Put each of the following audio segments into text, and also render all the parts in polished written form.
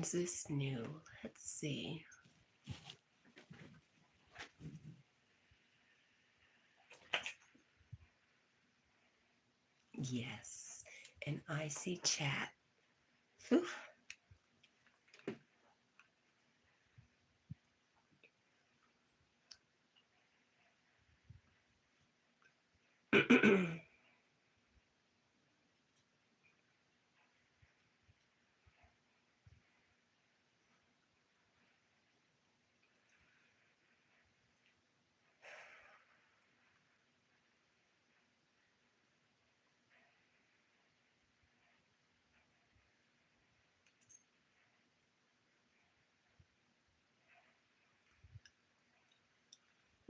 Is this new? Let's see. Yes, an icy chat. Whew.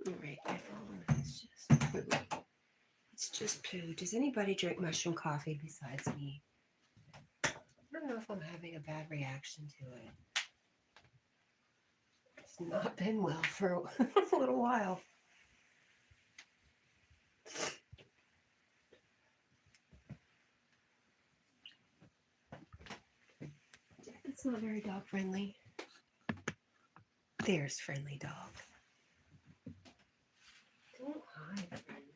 All right, my phone is just poo. It's just poo. Does anybody drink mushroom coffee besides me? I don't know if I'm having a bad reaction to it. It's not been well for a little while. It's not very dog friendly. There's friendly dog. Don't hide, friend.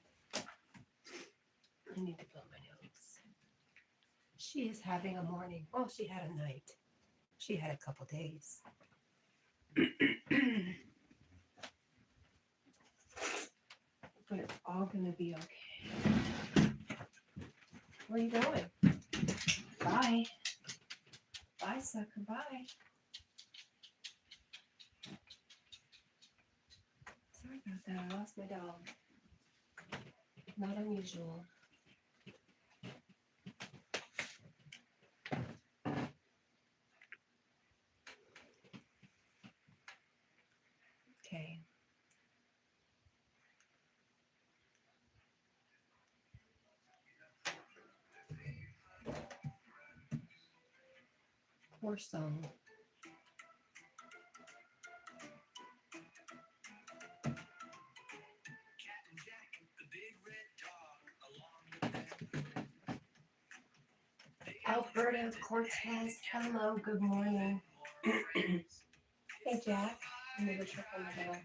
I need to blow my nose. She is having a morning. Well, she had a night. She had a couple days. But it's all going to be okay. Where are you going? Bye. Bye, sucker. Bye. Sorry about that. I lost my dog. Not unusual. Okay. Poor song. Cat&Jack, the big red dog, along with their Alberto Cortez. Hello. Good morning. Hey, Jack. I'm going to check on the bell.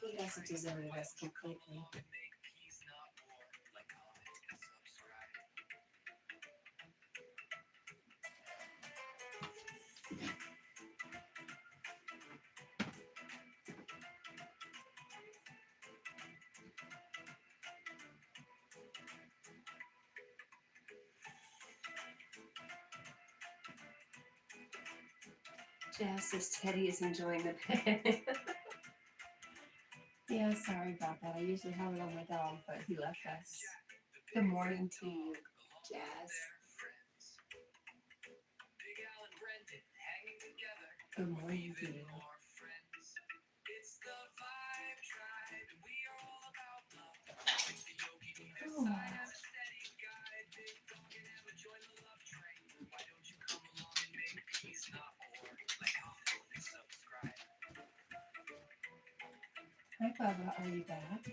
He hasn't deserted us completely. Jazz says Teddy is enjoying the pen. Yeah, sorry about that. I usually have it on my dog, but he left us. Good morning to you, Jazz. Good morning to you. Oh. Hi, Bubba. Are you back?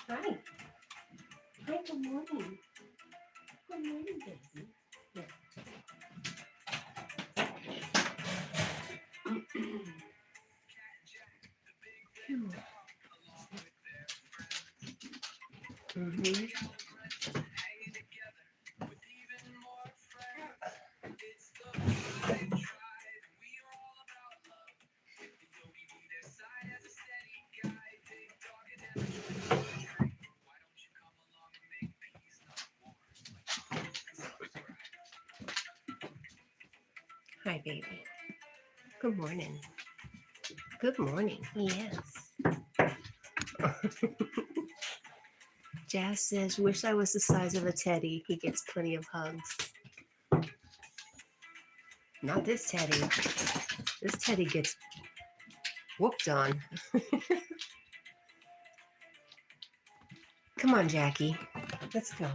Hi. Hi, good morning. Good morning, baby. Yeah. Mm-hmm. Hi, baby. Good morning. Good morning. Yes. Jazz says, wish I was the size of a teddy. He gets plenty of hugs. Not this teddy. This teddy gets whooped on. Come on, Jackie. Let's go.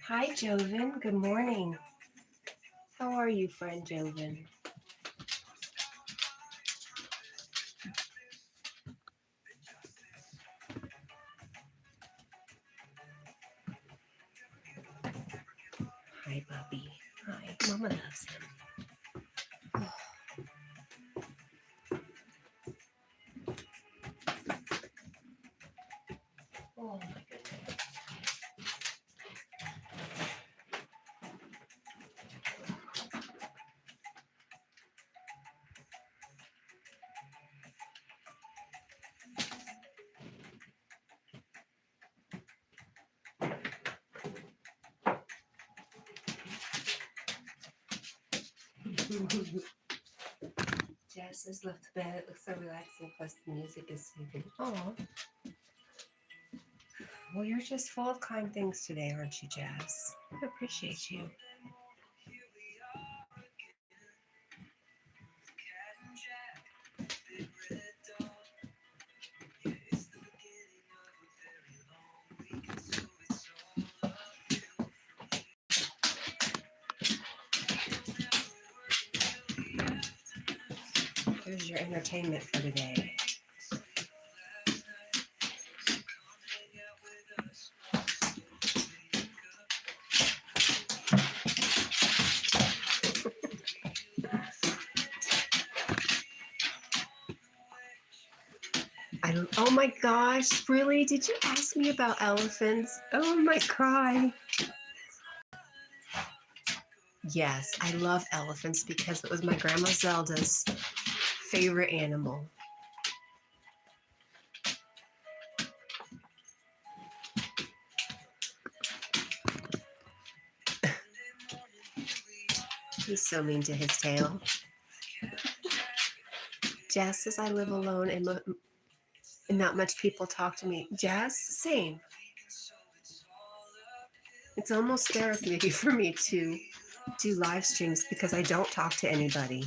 Hi, Joven. Good morning. How are you, friend Joven? Hi, Bubby. Hi. Mama loves him. Oh, my goodness. Jess has left the bed. It looks so relaxing, plus the music is soothing. Oh, well, you're just full of kind things today, aren't you, Jess? I appreciate you. Here we are again. Cat and Jack, big red dog. Yeah, it's the beginning of a very long weekend, so it's all uphill from here. Here's your entertainment for today. Oh my gosh, really? Did you ask me about elephants? Oh, I might cry. Yes, I love elephants because it was my grandma Zelda's favorite animal. He's so mean to his tail. Jess says I live alone and not much people talk to me. Jess, same. It's almost therapy for me to do live streams because I don't talk to anybody.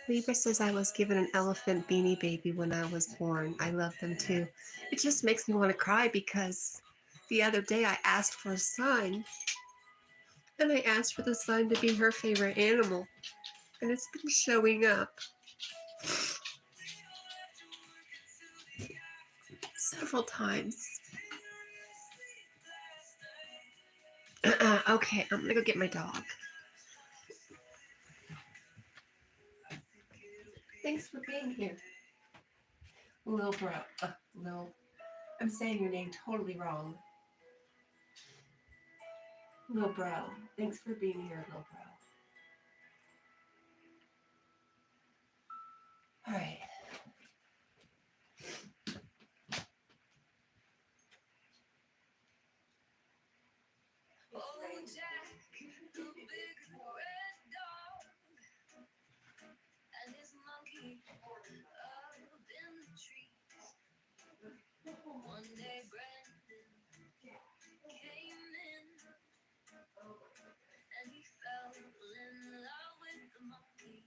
Libra says I was given an elephant beanie baby when I was born. I love them too. It just makes me want to cry because the other day I asked for a sign and I asked for the sign to be her favorite animal and it's been showing up several times. Okay, I'm gonna go get my dog. Thanks for being here. Lil Bro. Lil. I'm saying your name totally wrong. Lil Bro. Thanks for being here, Lil Bro. All right. Oh, Jack, the big red dog, and his monkey up in the trees. One day Brandon came in, and he fell in love with the monkey.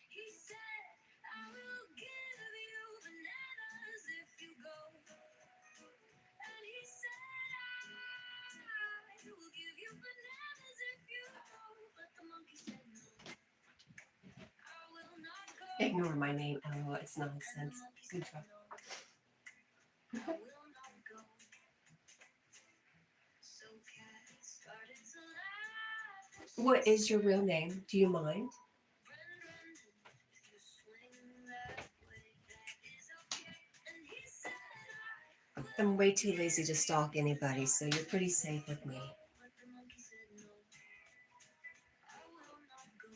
He said, I will give you bananas if you go. And he said, I will give you bananas if you go. But the monkey said, no, I will not go. Ignore my name, Ella. It's nonsense. Good job. I will not go. So Cat started to laugh. What is your real name? Do you mind? Brendan, if you swing that way, that is okay. And he said, I will. I'm way too lazy to stalk anybody, so you're pretty safe with me. But the monkey said, no, I will not go.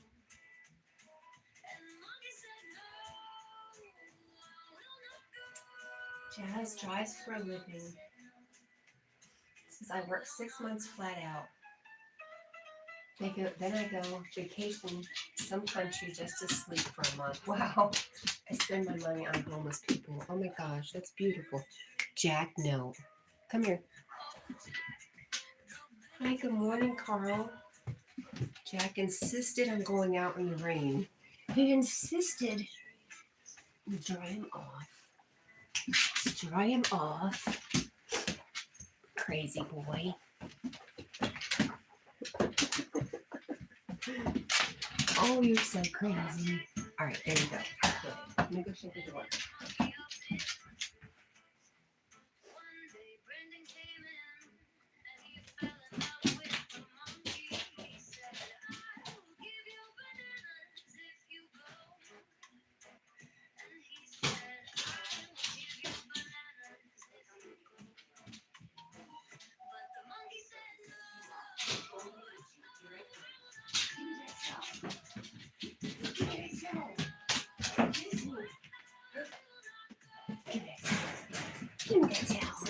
And the monkey said, no, I will not go. Jazz drives for a living. Says I work 6 months flat out. Then I go vacation some country just to sleep for a month. Wow. I spend my money on homeless people. Oh my gosh, that's beautiful. Jack, no. Come here. Hi, good morning, Carl. Jack insisted on going out in the rain. He insisted. We dry him off. Just dry him off. Crazy boy. Oh, you're so crazy. All right, there you go. Good. Let me go shut the door. One day Brendan came in and he fell in love with the monkey. He said, I will give you bananas if you go. And he said, I will give you bananas if you go. But the monkey said no. Give me that towel.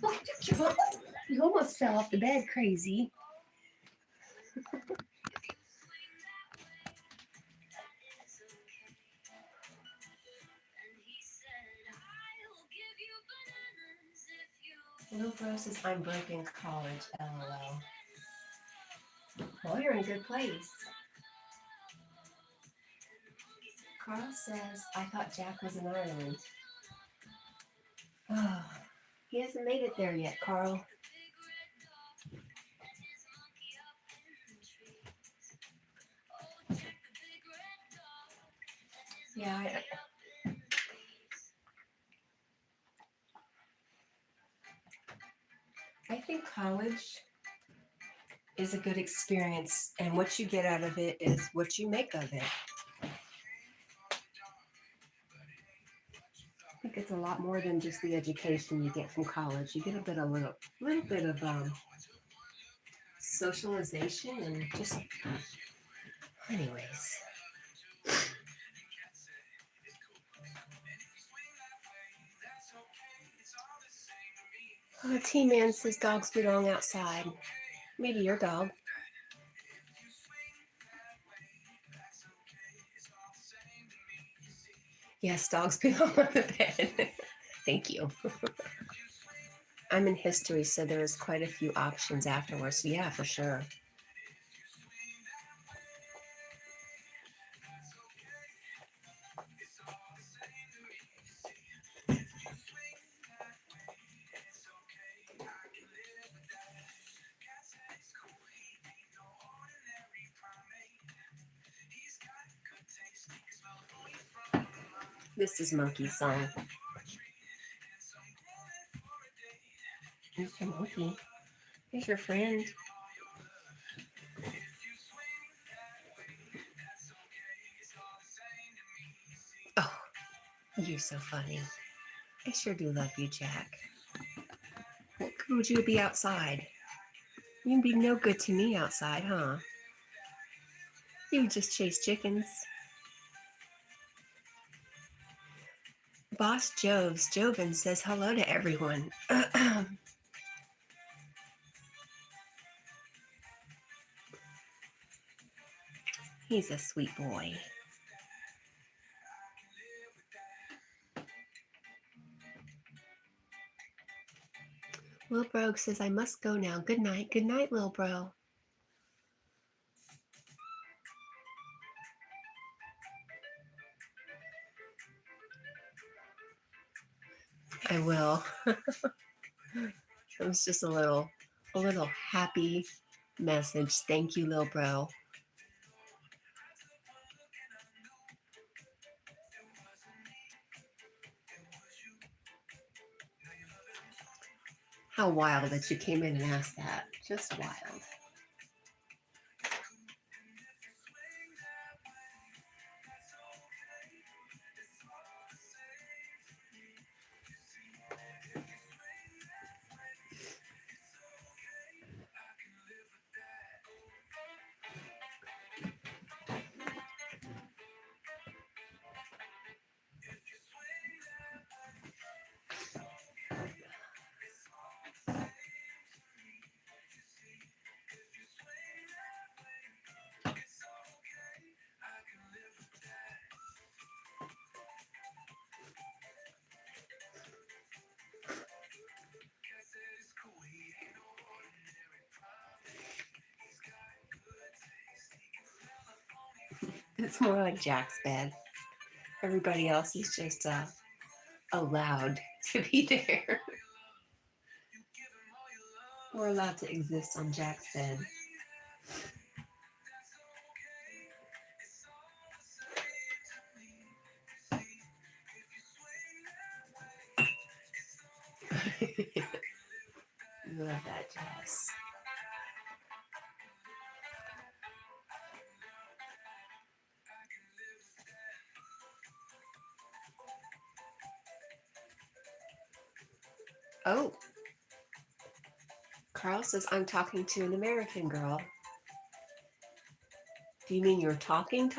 Oh, you almost fell off the bed, crazy. Little bro says I'm broke in college, lol. Well, you're in a good place. Carl says, I thought Jack was in Ireland. Oh, he hasn't made it there yet, Carl. Yeah, I think college is a good experience, and what you get out of it is what you make of it. I think it's a lot more than just the education you get from college. You get little bit of socialization and just, anyways. T-Man says dogs belong outside. Maybe your dog. Yes, dogs belong on the bed. Thank you. I'm in history, so there was quite a few options afterwards. So yeah, for sure. This is Monkey's song. Here's your monkey. Here's your friend. Oh, you're so funny. I sure do love you, Jack. What good would you be outside? You'd be no good to me outside, huh? You would just chase chickens. Boss Joven says hello to everyone. He's a sweet boy. Lil Brogue says I must go now. Good night. Good night, Lil Bro. I will. It was just a little happy message. Thank you, Lil Bro. How wild that you came in and asked that. Just wild. It's more like Jack's bed. Everybody else is just allowed to be there. We're allowed to exist on Jack's bed. Love that, Jess. Oh, Carl says I'm talking to an American girl. Do you mean you're talking,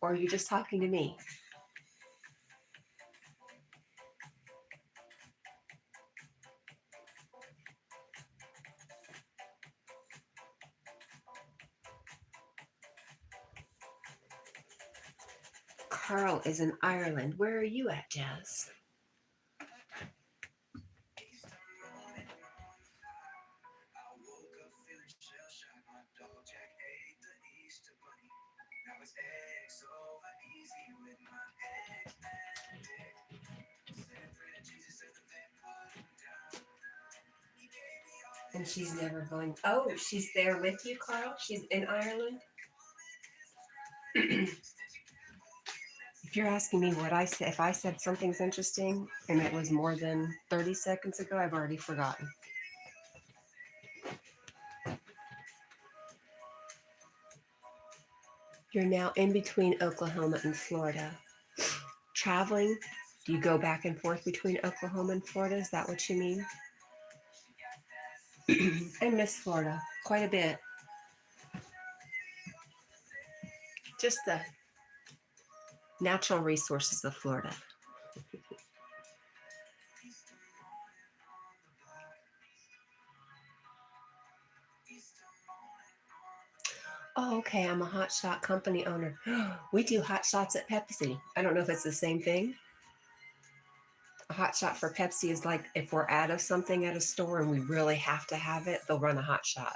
or are you just talking to me? Carl is in Ireland. Where are you at, Jazz? And she's never going. Oh, she's there with you, Carl? She's in Ireland? If you're asking me what I said, if I said something's interesting and it was more than 30 seconds ago, I've already forgotten. You're now in between Oklahoma and Florida. Traveling, do you go back and forth between Oklahoma and Florida? Is that what you mean? I miss Florida quite a bit. Just the natural resources of Florida. Oh, okay. I'm a hot shot company owner. We do hot shots at Pepsi. I don't know if it's the same thing. A hot shot for Pepsi is like if we're out of something at a store and we really have to have it, they'll run a hot shot.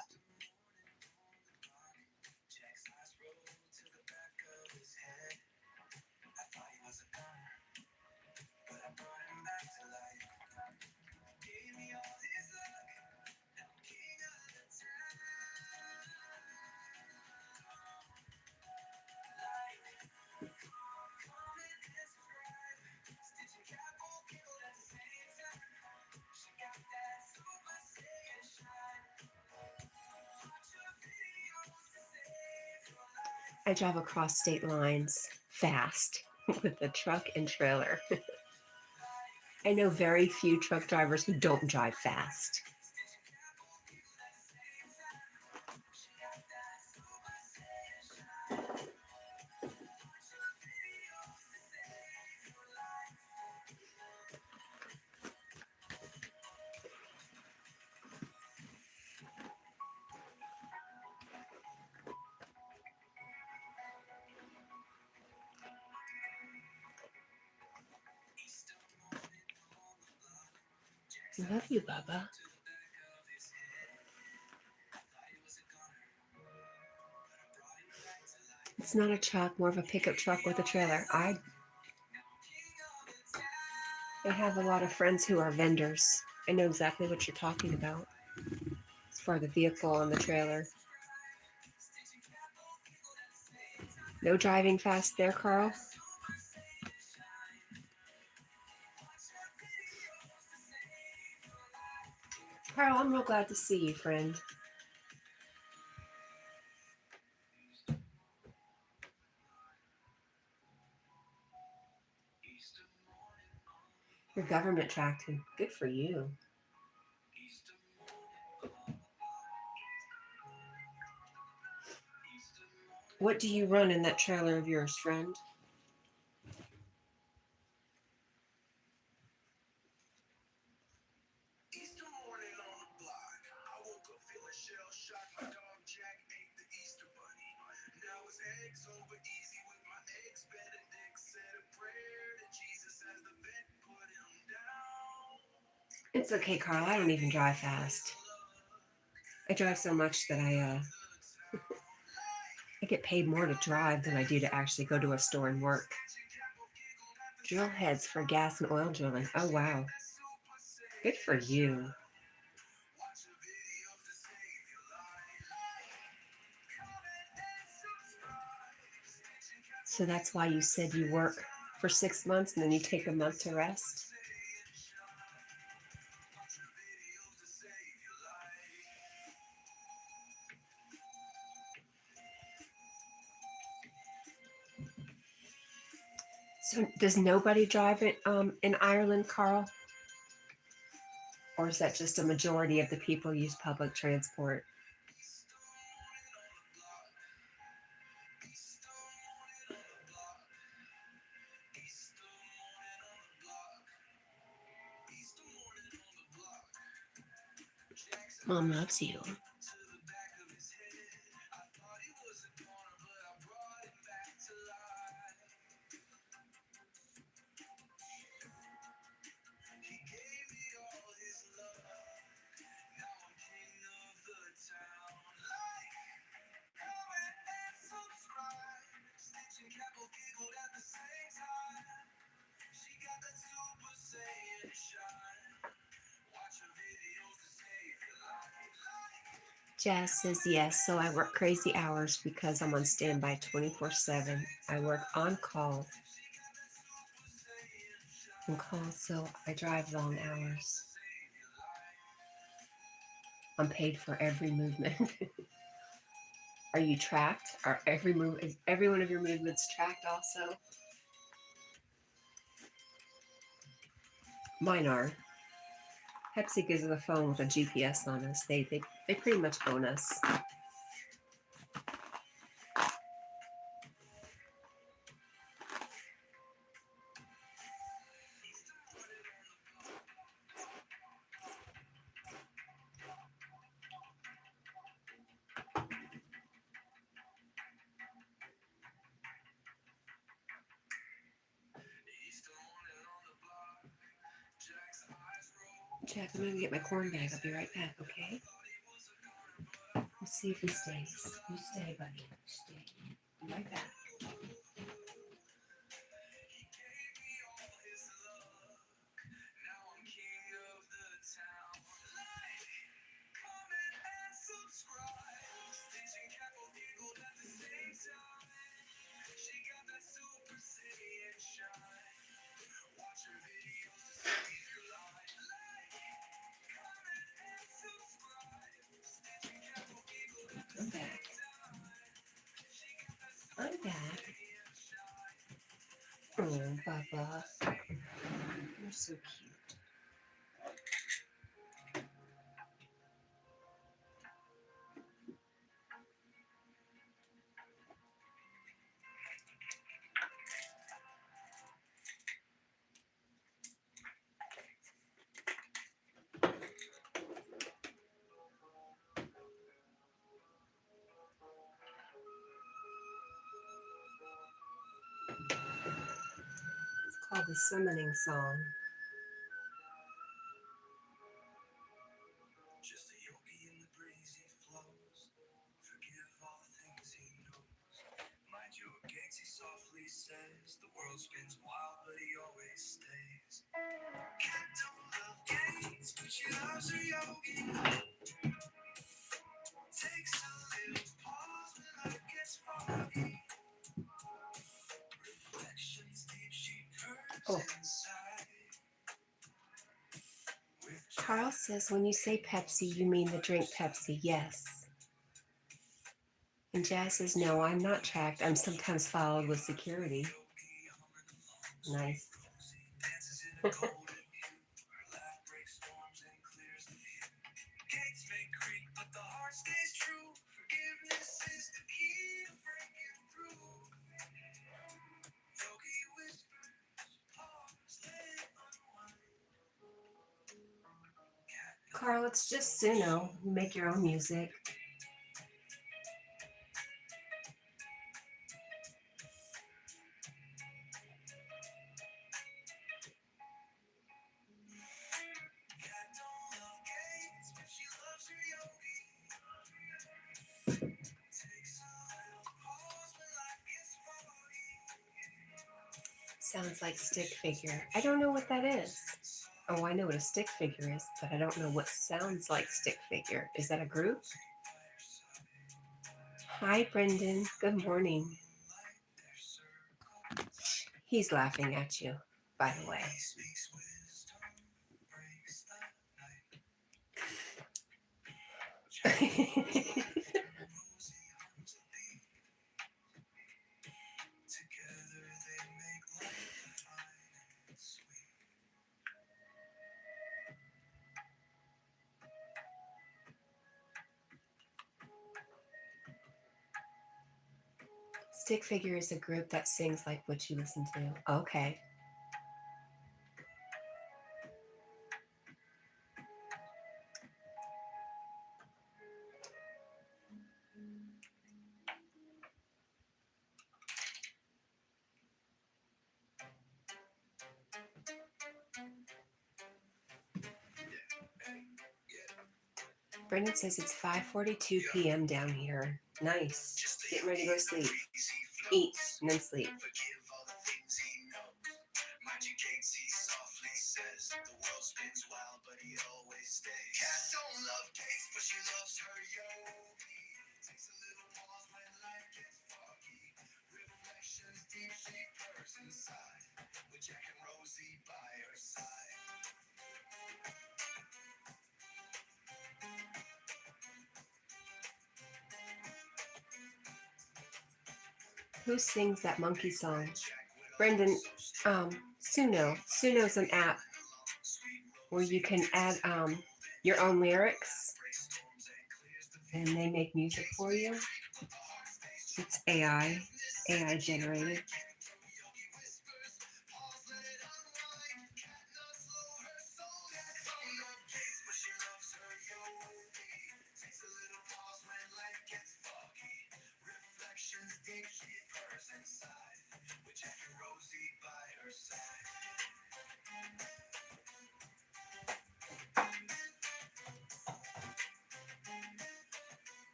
I drive across state lines fast with a truck and trailer. I know very few truck drivers who don't drive fast. I love you, Bubba. It's not a truck, more of a pickup truck with a trailer. I have a lot of friends who are vendors. I know exactly what you're talking about as far as the vehicle and the trailer. No driving fast there, Carl? Carl, I'm real glad to see you, friend. Your government tracking. Good for you. What do you run in that trailer of yours, friend? It's okay, Carl. I don't even drive fast. I drive so much that I get paid more to drive than I do to actually go to a store and work. drill heads for gas and oil drilling. Oh, wow. Good for you. So that's why you said you work for 6 months and then you take a month to rest? So does nobody drive it in Ireland, Carl? Or is that just a majority of the people use public transport? Mom loves you. Jazz says yes, so I work crazy hours because I'm on standby 24/7. I work on call, so I drive long hours. I'm paid for every movement. Are you tracked? Are is every one of your movements tracked also? Mine are. Pepsi gives us a phone with a GPS on us. They pretty much own us. Jack, I'm gonna get my corn bag. I'll be right back, okay? Let's see if he stays. You stay, buddy. You stay. Be right back. I'm back. I'm back. Oh, Baba. You're so cute. It's called the Summoning Song. Oh. Carl says when you say Pepsi, you mean the drink Pepsi. Yes. And Jazz says, no, I'm not tracked. I'm sometimes followed with security. Nice. Carl, it's just Suno. You make your own music. Sounds like stick figure. I don't know what that is. Oh, I know what a stick figure is, but I don't know what sounds like stick figure. Is that a group? Hi, Brendan. Good morning. He's laughing at you, by the way. Stick figure is a group that sings like what you listen to. Okay. Brendan says it's 5:42 p.m. down here. Nice. Getting ready to go to sleep. Eat and then sleep. Who sings that monkey song? Brendan, Suno. Suno's an app where you can add your own lyrics and they make music for you. It's AI generated.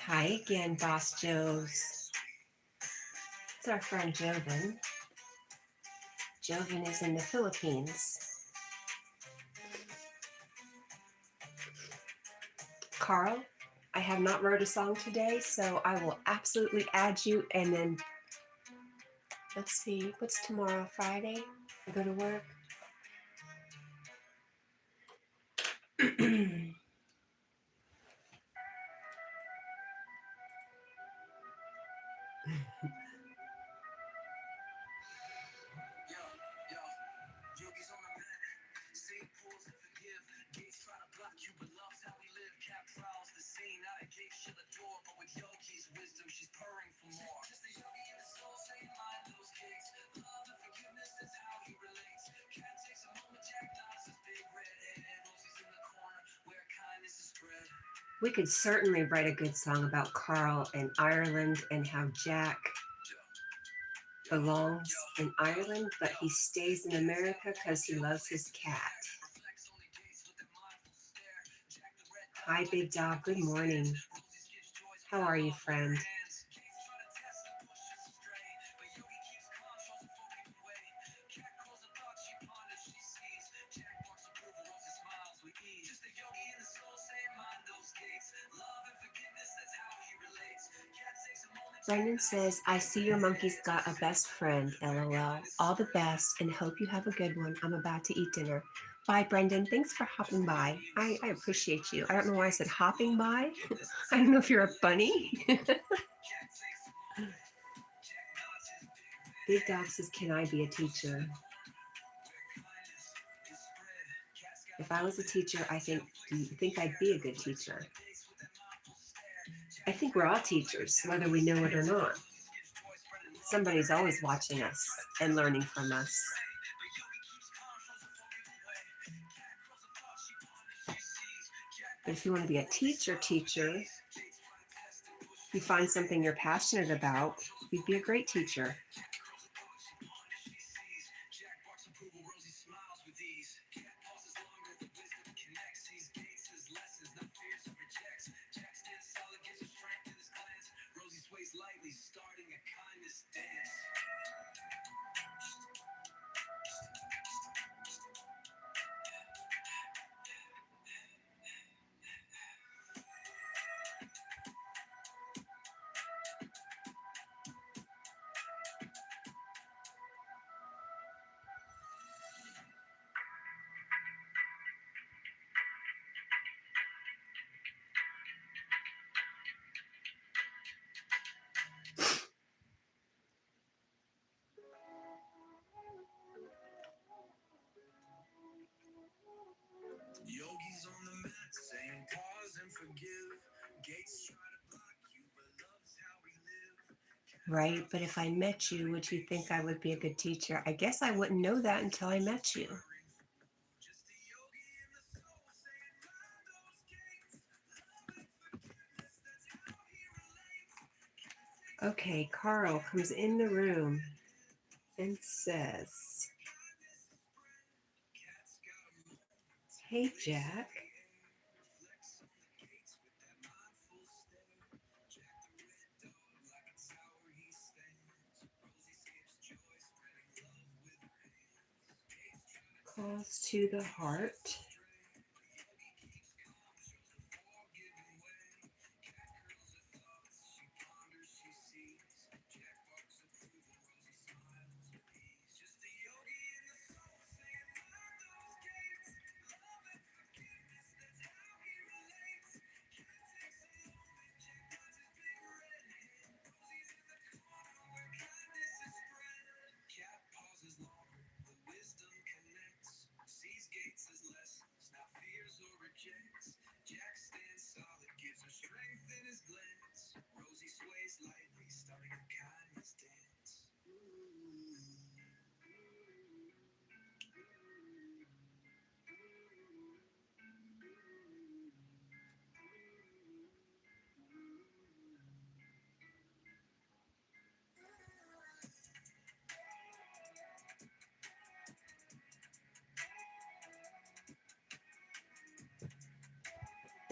Hi again, Boss Joes. It's our friend Joven. Joven is in the Philippines. Carl, I have not wrote a song today, so I will absolutely add you. And then, let's see, what's tomorrow, Friday? I go to work. We could certainly write a good song about Carl and Ireland and how Jack belongs in Ireland, but he stays in America because he loves his cat. Hi, Big Dog. Good morning. How are you, friend? Brendan says, I see your monkey's got a best friend, LOL. All the best and hope you have a good one. I'm about to eat dinner. Bye, Brendan. Thanks for hopping by. I appreciate you. I don't know why I said hopping by. I don't know if you're a bunny. Big Dog says, can I be a teacher? If I was a teacher, do you think I'd be a good teacher? I think we're all teachers, whether we know it or not. Somebody's always watching us and learning from us. But if you want to be a teacher, you find something you're passionate about, you'd be a great teacher. Right? But if I met you, would you think I would be a good teacher? I guess I wouldn't know that until I met you. Okay, Carl comes in the room and says, "Hey, Jack." Calls to the heart.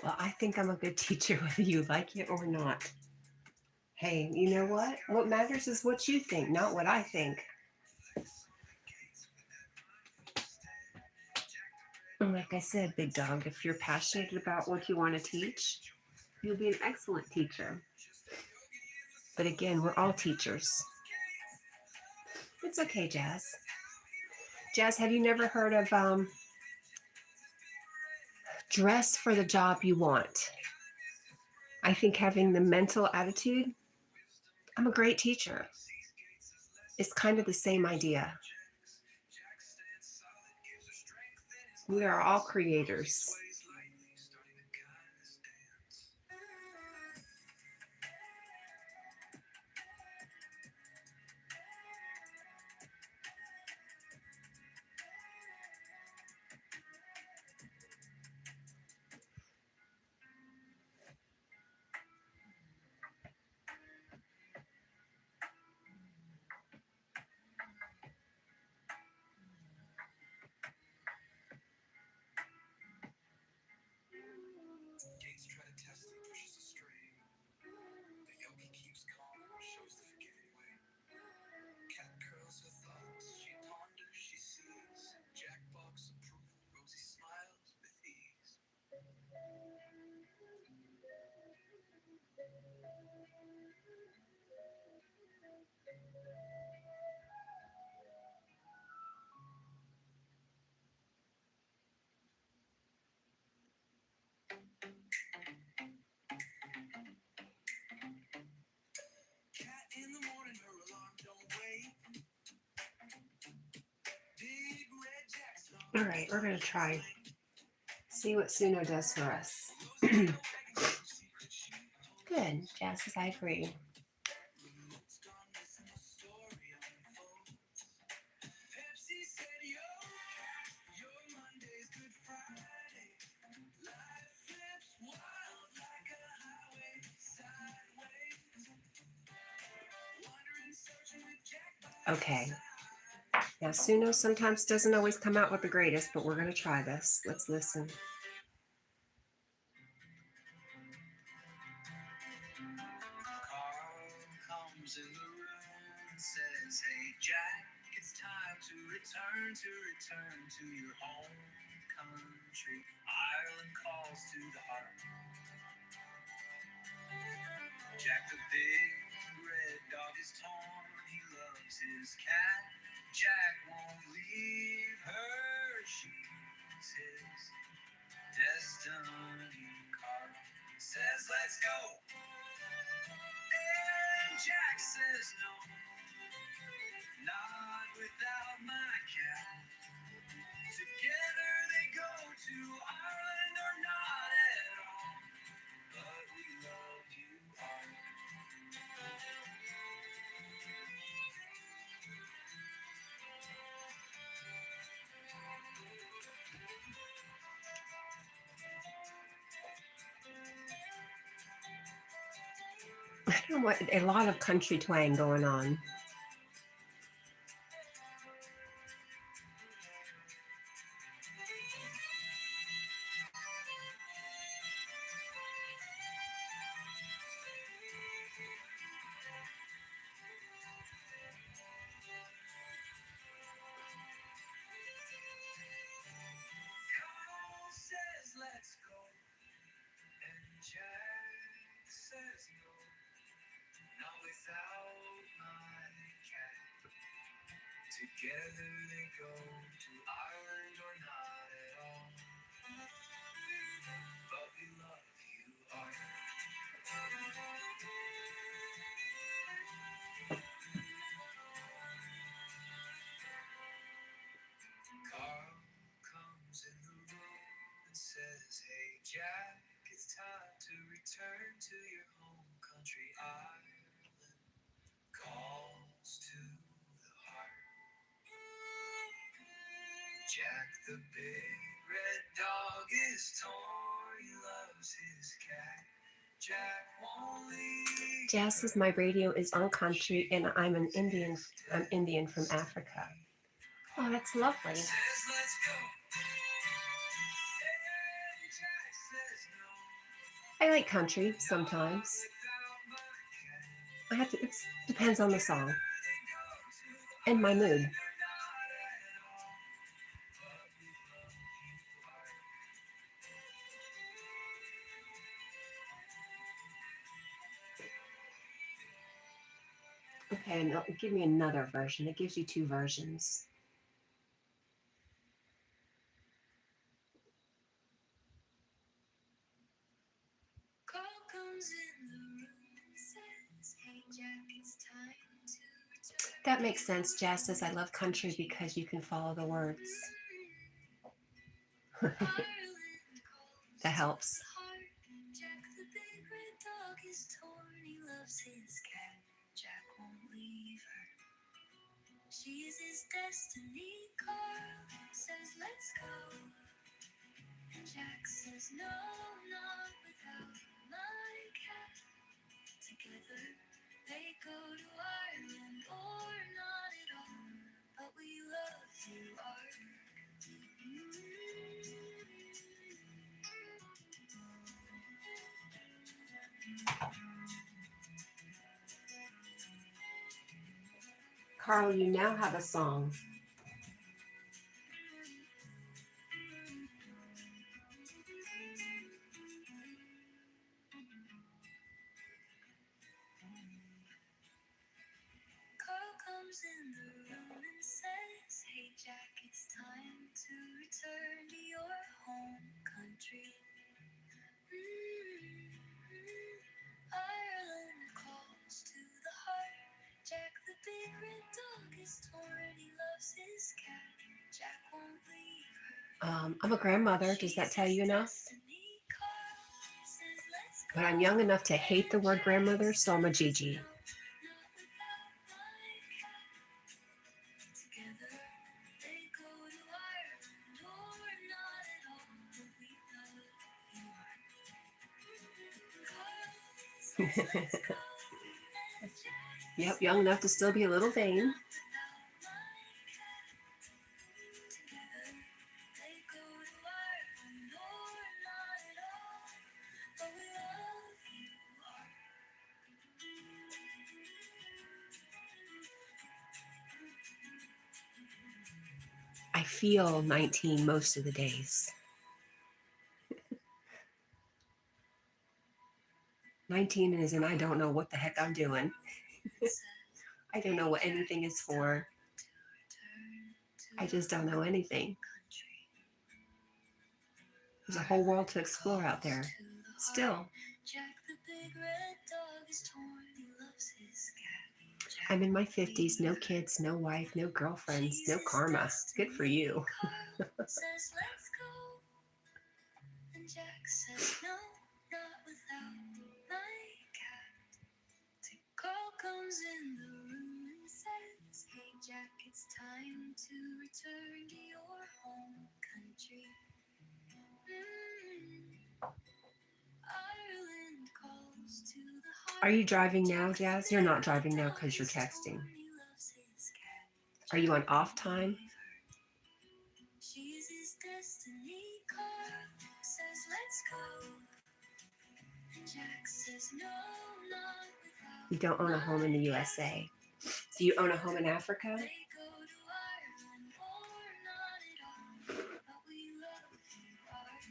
Well, I think I'm a good teacher, whether you like it or not. Hey, you know what? What matters is what you think, not what I think. And like I said, big dog, if you're passionate about what you want to teach, you'll be an excellent teacher. But again, we're all teachers. It's okay, Jazz. Jazz, have you never heard of dress for the job you want? I think having the mental attitude, I'm a great teacher. It's kind of the same idea. We are all creators. All right, we're going to try. See what Suno does for us. Good. Jazz says I agree. Okay. Now, Suno sometimes doesn't always come out with the greatest, but we're going to try this. Let's listen. Carl comes in the room and says, "Hey Jack, it's time to return to your home country. Ireland calls to the heart." Jack the big red dog is torn. He loves his cat. Jack won't leave her. She's his destiny. Carl says, "Let's go." And Jack says, "No, not without my cat." Together they go to Ireland or not at all. But we love you all. I don't know what, a lot of country twang going on. Carl says let's go, and Jack says no, not without my cat. Together they go to Ireland or not at all. But we love you, Art. Carl comes in the room and says, hey Jack, it's time to return to your home country. Ireland calls to the heart. Jack the big red dog is torn, he loves his cat. Jack won't leave. Jazz says my radio is on country and I'm an Indian. I'm Indian from Africa. Oh, that's lovely. Says let's go. And Jack says no. I like country sometimes. I have to. It depends on the song and my mood. Okay, and give me another version. It gives you two versions. Carl comes in the room and says, hey Jack, it's time to return. That makes sense. Jazz says I love country because you can follow the words. Ireland calls That helps. to the heart. Jack the big red dog is torn. He loves his cat. Jack won't leave her. She's his destiny. Carl says, let's go. And Jack says, no, not without my cat. Together they go to Ireland or not at all. But we love you, Art. Carl, you now have a song. Carl comes in the room and says, hey Jack, it's time to return to your home country. Ireland calls to the heart. Jack the big red dog is torn. He loves his cat. Jack won't leave her. I'm a grandmother. Does that tell you enough? Destiny. Carl says, let's go. But I'm young enough to hate the word grandmother, so I'm a Gigi. Not without my cat. Together they go to Ireland or not at all. But we love you, Art. Carl says, let's go. And Jack Yep, young enough to still be a little vain. without my cat. Together they go to Ireland or not at all. But we love you, Art. I feel 19 most of the days. 19 is and I don't know what the heck I'm doing. I don't know what anything is for. I just don't know anything. There's a whole world to explore out there. Still, Jack the big red dog is torn. He loves his cat. I'm in my 50s, no kids, no wife, no girlfriends, no karma. Good for you. Carl says, let's go. And Jack says, no, not without my cat. Carl comes in the room and says, hey Jack, it's time to return to your home country. Ireland calls to the heart. Are you driving now, Jazz? You're not driving now because you're texting. Are you on off time? She's his destiny car, says let's go. And Jack says no, not without. You don't own a home in the USA. Do you own a home in Africa? They go to Ireland or not at all, but we love you art.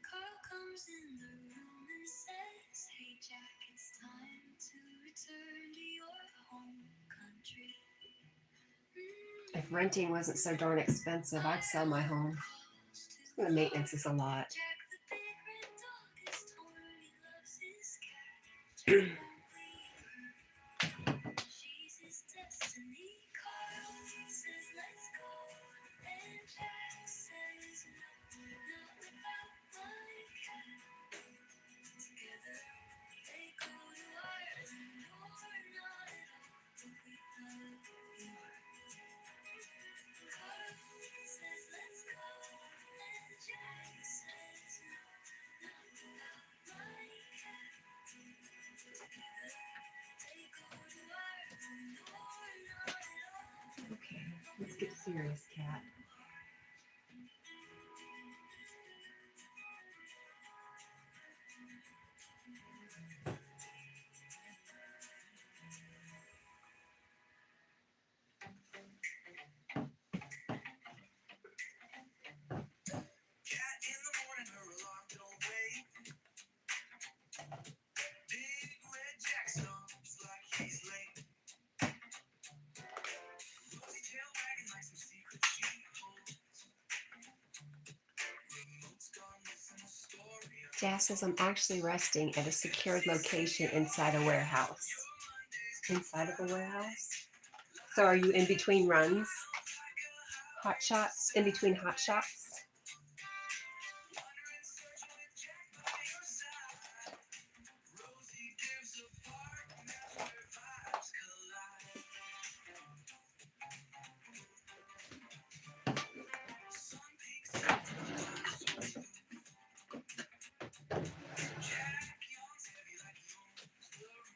Carl comes in the room and says, hey Jack, it's time to return to your home country. If renting wasn't so darn expensive, I'd sell my home. The maintenance is a lot. Jack the big red dog is torn, he loves his cat. Jack won't leave her. She's his destiny. Carl says let's go, and Jack says no, not without my cat. Together they go to Ireland or not at all, but we love you. Carl says let's go, and Jack says no, not without my cat. Together they go to Ireland or not at all. Okay, let's get serious, Cat. Cat in the morning, her alarm don't wake. Big red Jack stomps like he's late. Rosy tail wagging like some secret she holds. Remote's gone missing, a story of Jazz says I'm actually resting at a secured location inside a warehouse. Inside of a warehouse? So are you in between runs? Hot shots? In between hot shots? wandering, searching with Jack by your side. Rosie gives a park, that's where vibes collide. Sun peeks out from the clouds to view. Jack yawns heavy like he owns the roof.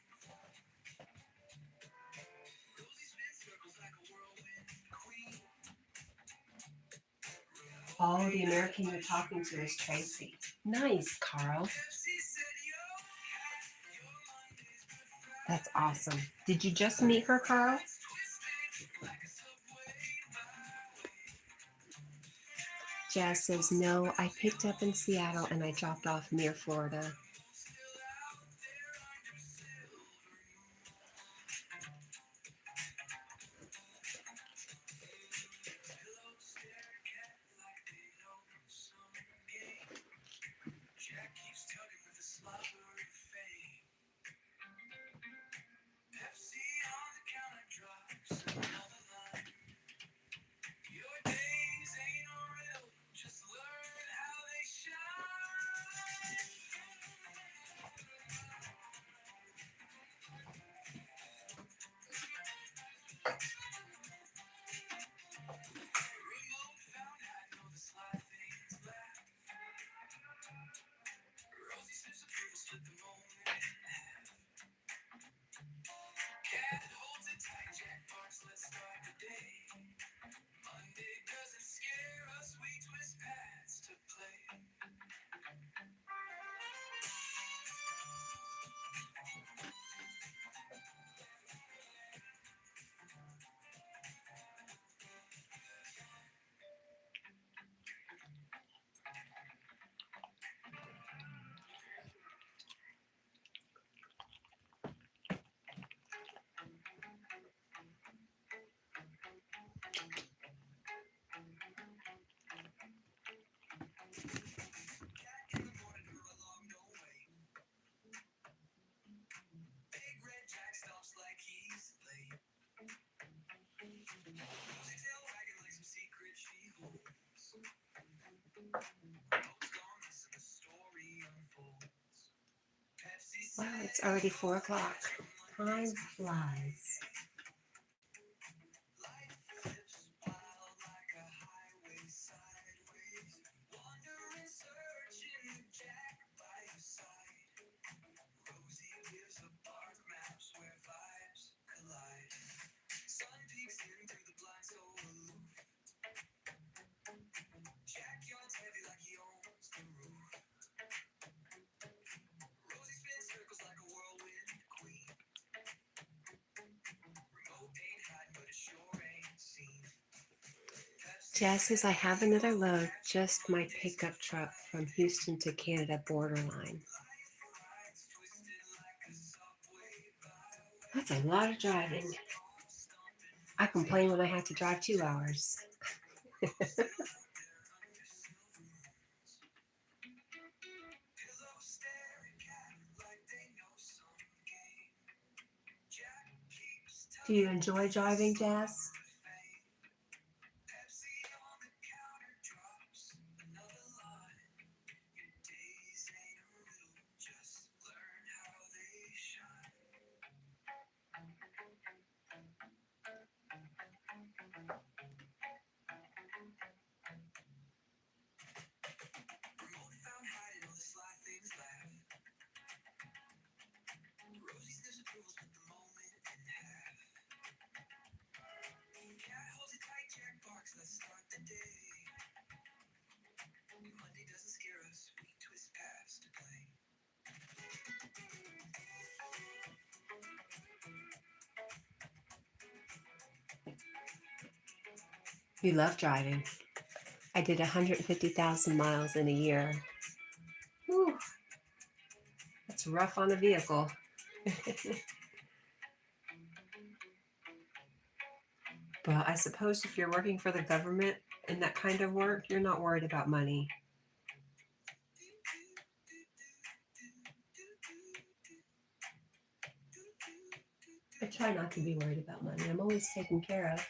Rosie spins circles like a whirlwind queen. Oh, the American you're talking to is Tracy. Nice, Carl. Pepsi said, yo, cat, your Monday's Good Friday. That's awesome. Did you just meet her, Carl? It's twisted like a subway byway. Jazz says no. I picked up in Seattle and I dropped off near Florida. Still out there under silver moon. Pillows stare at cat like they know some game. Jack keeps tugging with a slobbery fade. Pepsi on the counter drops another line. Your days ain't real, just learn how they shine. It's already 4 o'clock. Time flies. Life flips wild like a highway sideways. Wandering, searching with Jack by your side. Rosie gives a bark maps where vibes collide. Sun peeks in through the blinds so aloof. Jack yawns heavy like he owns the roof. Rosie spins circles like a whirlwind queen. Remote ain't hiding, but it sure ain't seen. Jazz says I have another load, just my pickup truck from Houston to Canada borderline. That's a lot of driving. I complain when I have to drive 2 hours. Do you enjoy driving, Jazz? Rosie sniffs approval, split the moment in half. Cat holds it tight, Jack barks, let's start the day. Monday doesn't scare us, we twist paths to play. You love driving. I did 150,000 miles in a year. Whew. That's rough on a vehicle. Well, I suppose if you're working for the government in that kind of work, you're not worried about money. I try not to be worried about money. I'm always taken care of.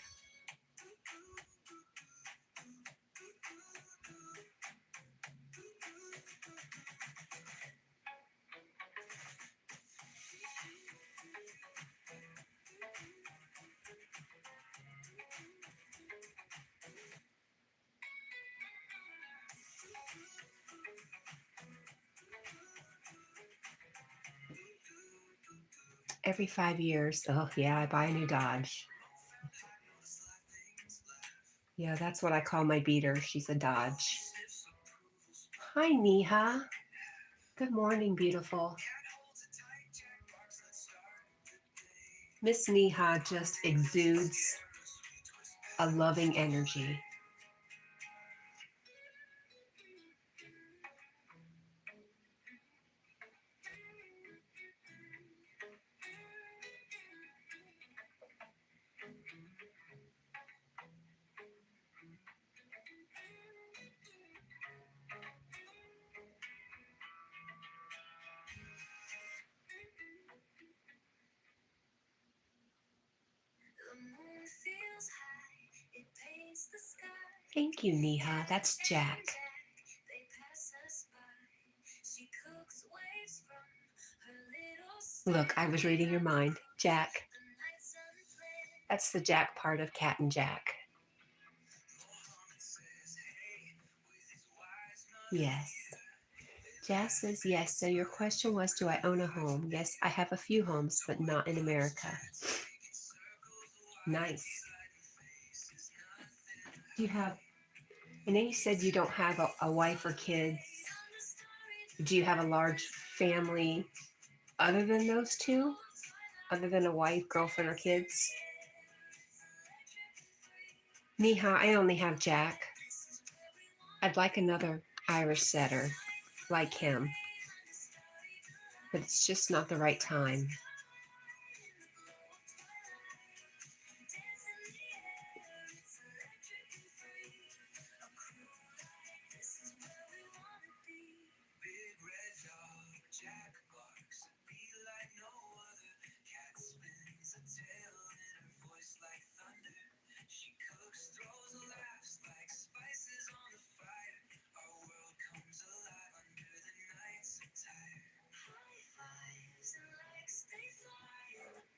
Every 5 years, oh yeah, I buy a new Dodge. Yeah, that's what I call my beater. She's a Dodge. Hi, Neha. Good morning, beautiful. Miss Neha just exudes a loving energy. The moon feels high, it paints the sky. Thank you, Neha. That's Jack. They pass us by. She cooks waves from her little Look, I was reading your mind. Jack. That's the Jack part of Cat&Jack. Yes. Jazz says yes. So your question was, do I own a home? Yes, I have a few homes, but not in America. Nice. Do you have, I know you said you don't have a wife or kids. Do you have a large family other than those two? Other than a wife, girlfriend, or kids? Neha, I only have Jack. I'd like another Irish setter like him, but it's just not the right time.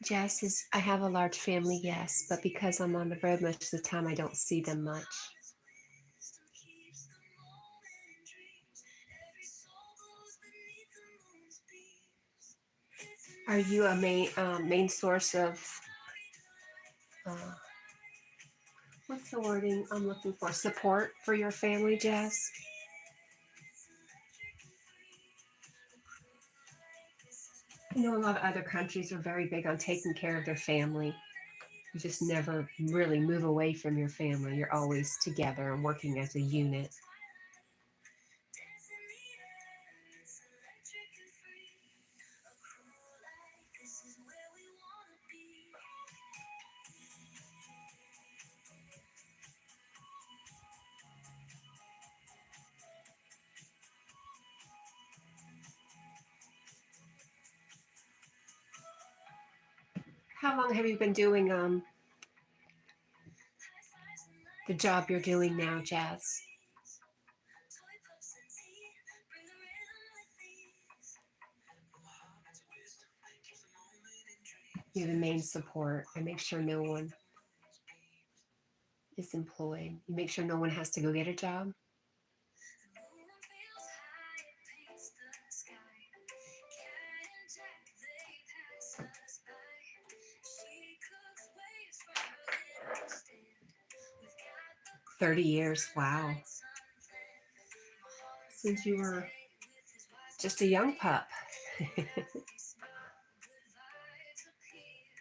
Jess is, I have a large family, yes, but because I'm on the road most of the time, I don't see them much. Are you a main source of uh, what's the wording I'm looking for? Support for your family, Jess? I know a lot of other countries are very big on taking care of their family. You just never really move away from your family. You're always together and working as a unit. How long have you been doing the job you're doing now, Jazz? You're the main support. I make sure no one is employed. You make sure no one has to go get a job. Us by. She cooks waves from her little stand. We've got the 30 queen years. Wow. lights unplanned. My heart's Since you were dancing with his wife just a young Sophia. pup. As he smiled, good vibes appear.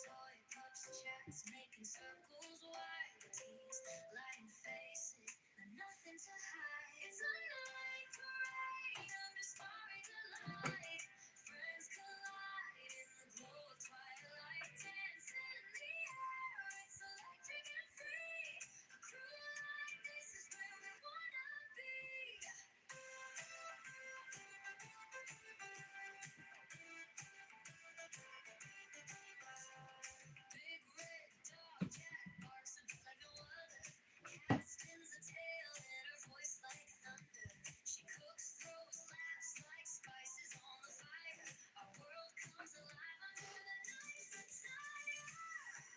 Toy pups chats making circles wide. Tease, lighting faces, and nothing to hide. It's a night parade under starry delight. Friends collide in the glow of twilight. Dance in the air, it's electric and free. A crew like this is where we wanna be. Big red dog, Cat barks a bit like no other. Cat spins a tail and her voice like thunder. She cooks, throws laughs like spices on the fire. Our world comes alive under the night's attire.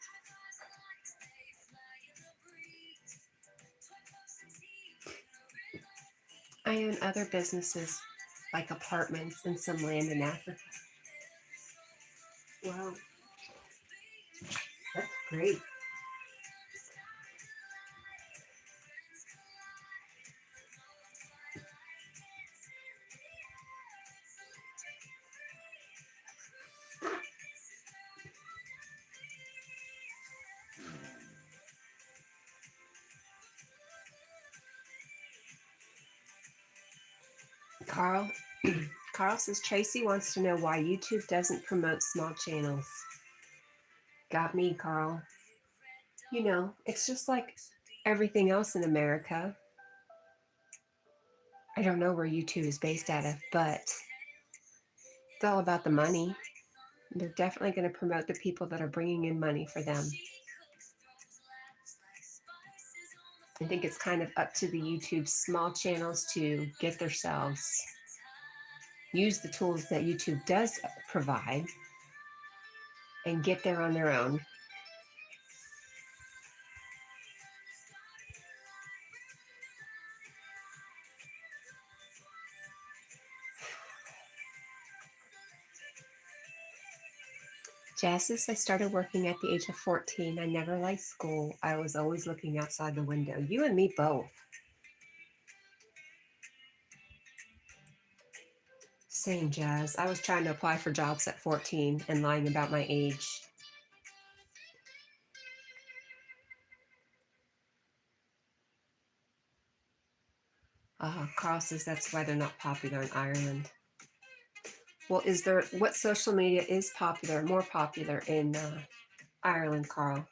High fives and lights, they fly in the breeze. Toy pups and tea bring the rhythm with ease. I own other businesses like apartments and some land in Africa. Wow, that's great. Carl, Carl says Tracy wants to know why YouTube doesn't promote small channels. Got me, Carl. You know, it's just like everything else in America. I don't know where YouTube is based out of, but it's all about the money. They're definitely going to promote the people that are bringing in money for them. I think it's kind of up to the YouTube small channels to get themselves, use the tools that YouTube does provide, and get there on their own. Jazz, I started working at the age of 14. I never liked school. I was always looking outside the window. You and me both. Same, Jazz. I was trying to apply for jobs at 14 and lying about my age. Carl says that's why they're not popular in Ireland. Well, what social media is popular, more popular in Ireland, Carl?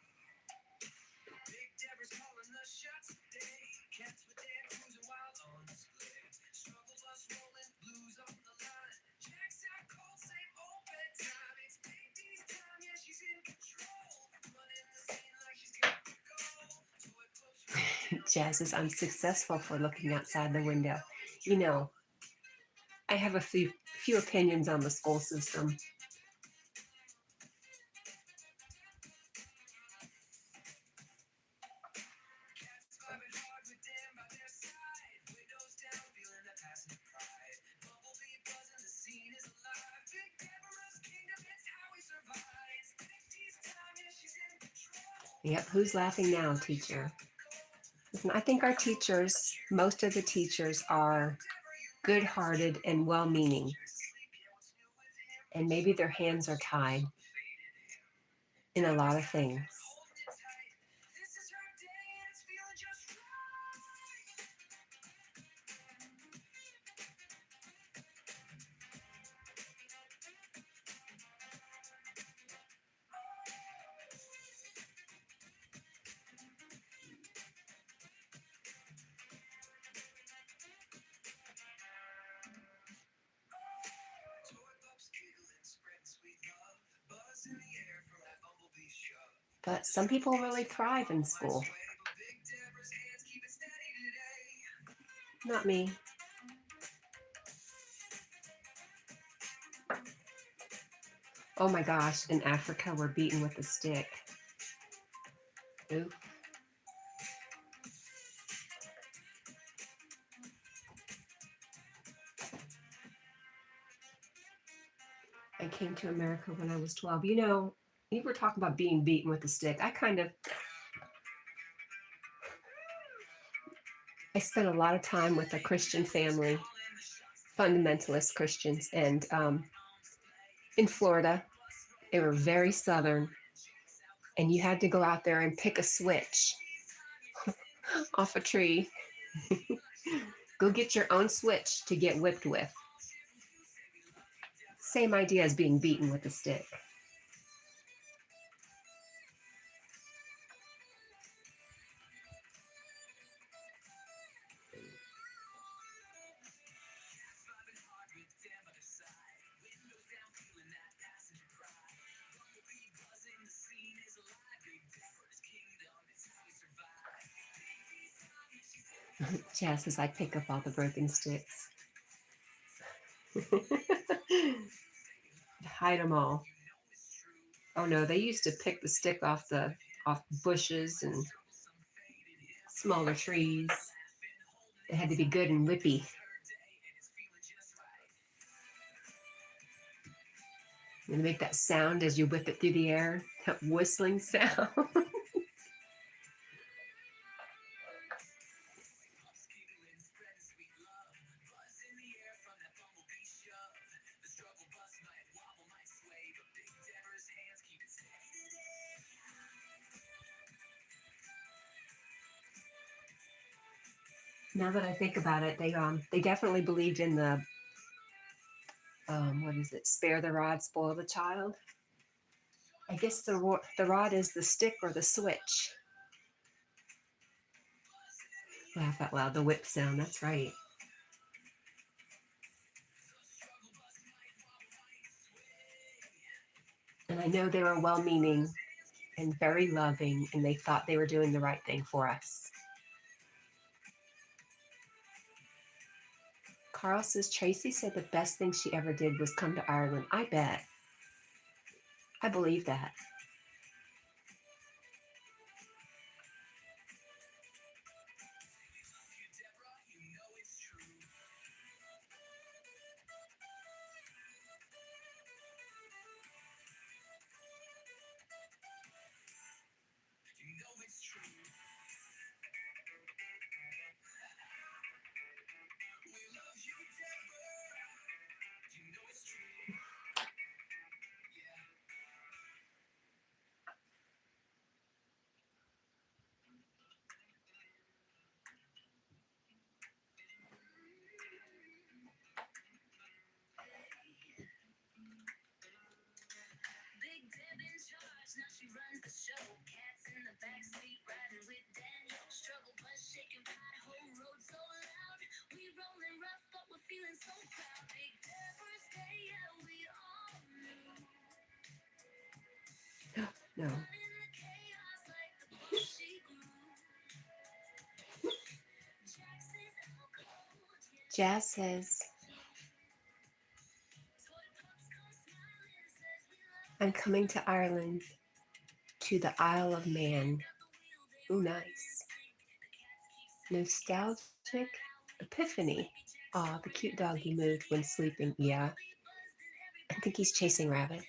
Jazz says I'm successful for looking outside the window. You know, I have a few opinions on the school system. Yep, who's laughing now, teacher? Listen, I think our teachers, most of the teachers are good hearted and well meaning, and maybe their hands are tied in a lot of things. But some people really thrive in school. Not me. Oh my gosh, in Africa, we're beaten with a stick. Ooh. I came to America when I was 12. You know, you were talking about being beaten with a stick. I spent a lot of time with a Christian family, fundamentalist Christians, and in Florida, they were very southern, and you had to go out there and pick a switch off a tree. Go get your own switch to get whipped with. Same idea as being beaten with a stick. Jazz says I pick up all the broken sticks. Hide them all. Oh no, they used to pick the stick off bushes and smaller trees. They had to be good and whippy. And make that sound as you whip it through the air, that whistling sound. Now that I think about it, they definitely believed in the what is it? Spare the rod, spoil the child. I guess the rod is the stick or the switch. Laugh out loud. The whip sound. That's right. And I know they were well-meaning and very loving, and they thought they were doing the right thing for us. Carl says Tracy said the best thing she ever did was come to Ireland. I bet. I believe that. No. Jazz says, I'm coming to Ireland to the Isle of Man. Ooh, nice. Nostalgic epiphany. Aw, the cute doggy moved when sleeping. Yeah, I think he's chasing rabbits.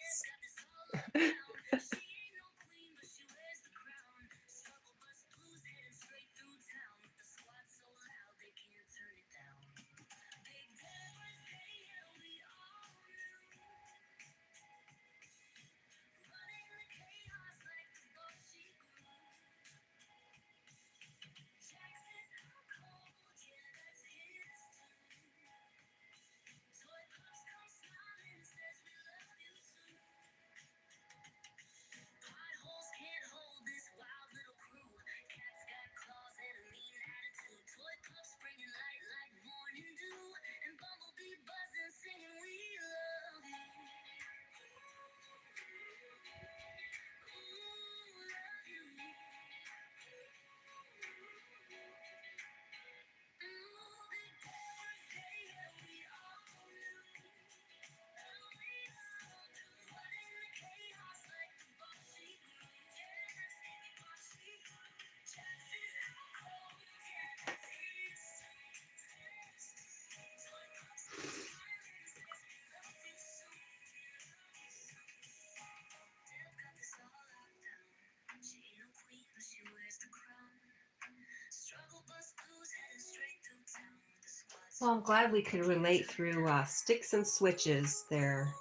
Well, I'm glad we could relate through sticks and switches there,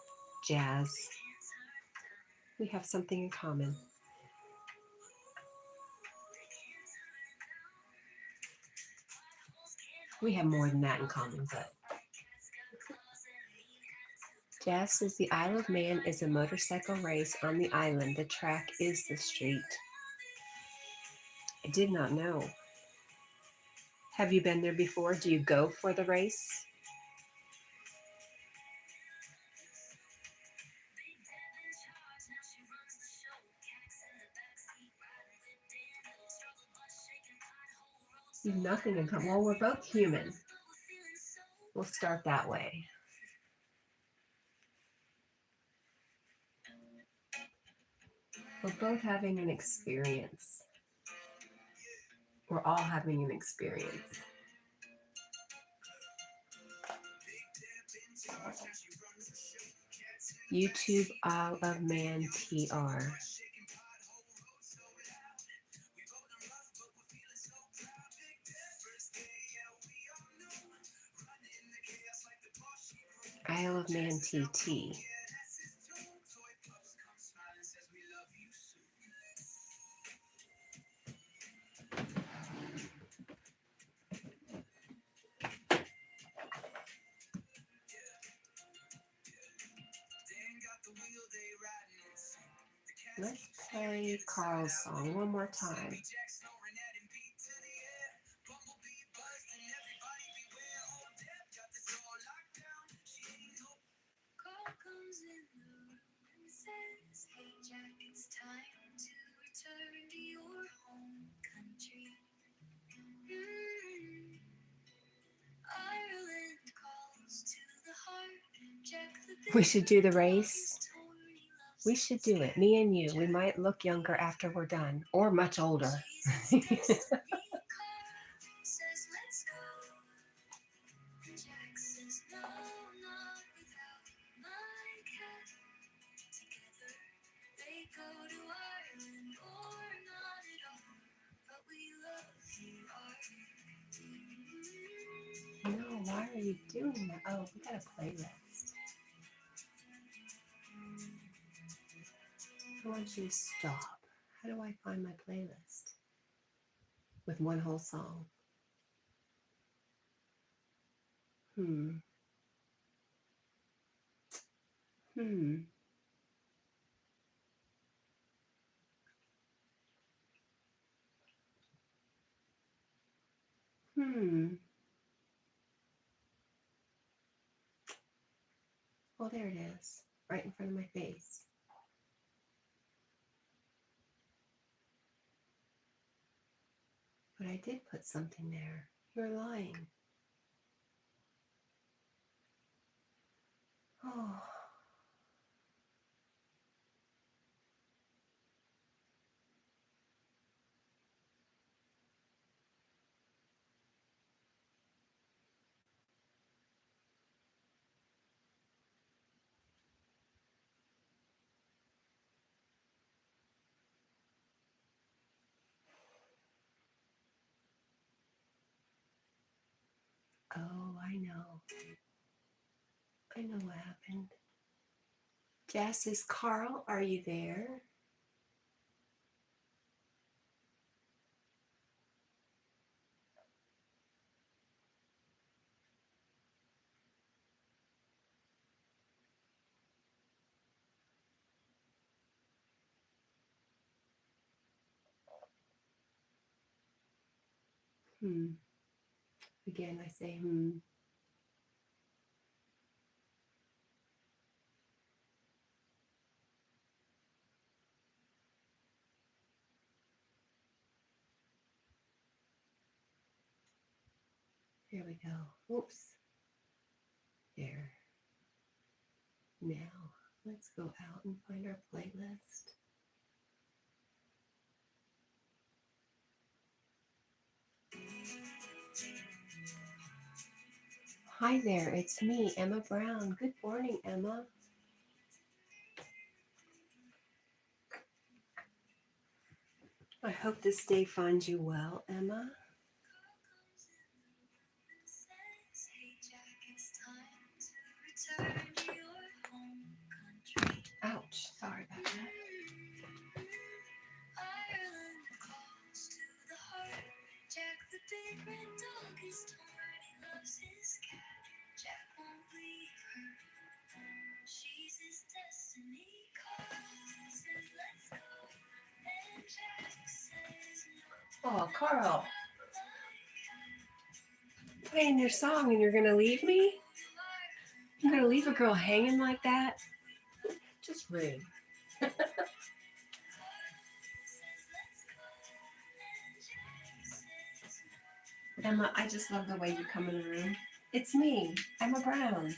Jazz. We have something in common. We have more than that in common, but Jazz says the Isle of Man is a motorcycle race on the island. The track is the street. I did not know. Have you been there before? Do you go for the race? You have nothing in common. Well, we're both human. We'll start that way. We're both having an experience. We're all having an experience. YouTube Isle of Man TR. Isle of Man TT. Let's play Carl's song one more time. Carl comes in the room and says, "Hey Jack, it's time to return to your home country. Ireland calls to the heart. Jack the We should do the race. We should do it. Me and you. We might look younger after we're done, or much older. says, let's go. Jack says, no, not without my cat. Together they go to Ireland or not at all. But we love you, No, why are you doing that? Oh, we got a playlist. I want you to stop. How do I find my playlist? With one whole song. Hmm. Hmm. Hmm. Well, there it is. Right in front of my face. But I did put something there. You're lying. Oh. Oh, I know. I know what happened. Jess says, Carl, are you there? Hmm. Again, I say, hmm. There we go. Oops. There. Now, let's go out and find our playlist. Hi there, it's me, Emma Brown. Good morning, Emma. I hope this day finds you well, Emma. Oh, Carl, playing your song and you're gonna leave me? You're gonna leave a girl hanging like that? Just rude. Emma, I just love the way you come in the room. It's me, Emma Brown.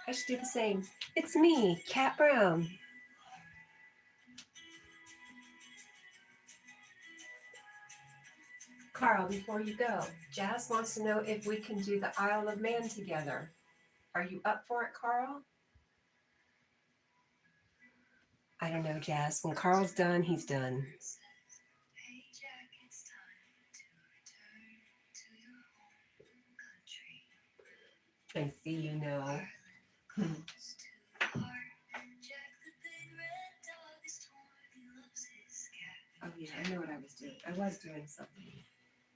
I should do the same. It's me, Cat Brown. Carl, before you go, Jazz wants to know if we can do the Isle of Man together. Are you up for it, Carl? I don't know, Jazz. When Carl's done, he's done. Hey Jack, it's time to return to your home country. I see you know. Close to the heart. Jack the big red dog is torn. He loves his cat. Oh yeah, I know what I was doing. I was doing something.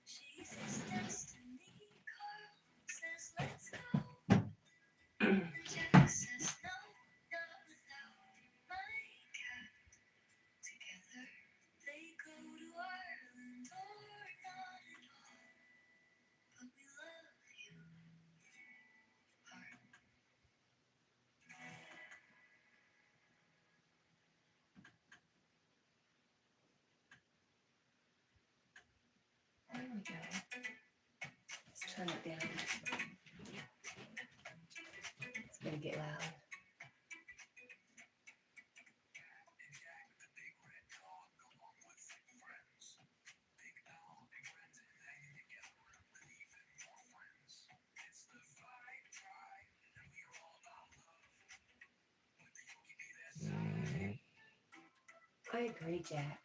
She's his destiny. Carl says, let's go. And Jack says, no, not without my cat. Together they go to Ireland or not at all. But we love you, heart. There we go. Let's turn it down. It's gonna get loud. I agree, Jack.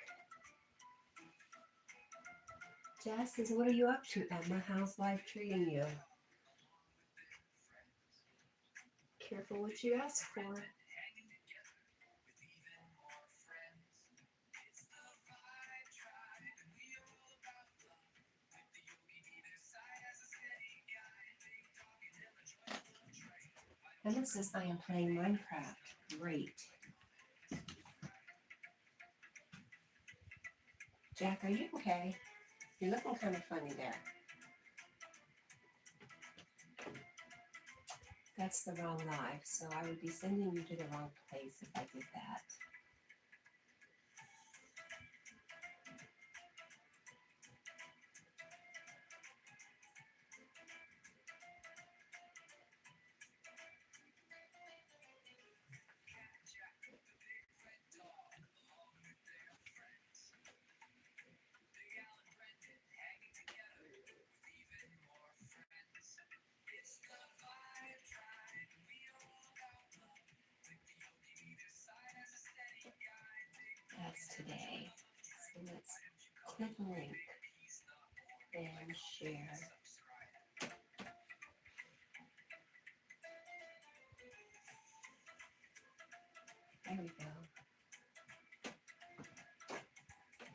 Jazz says, what are you up to, Emma? How's life treating you? Careful what you ask for. Emma says, I am playing Minecraft. Great. Jack, are you okay? You're looking kind of funny there. That's the wrong live, so I would be sending you to the wrong place if I did that. That's today. So let's click the link and share. There we go.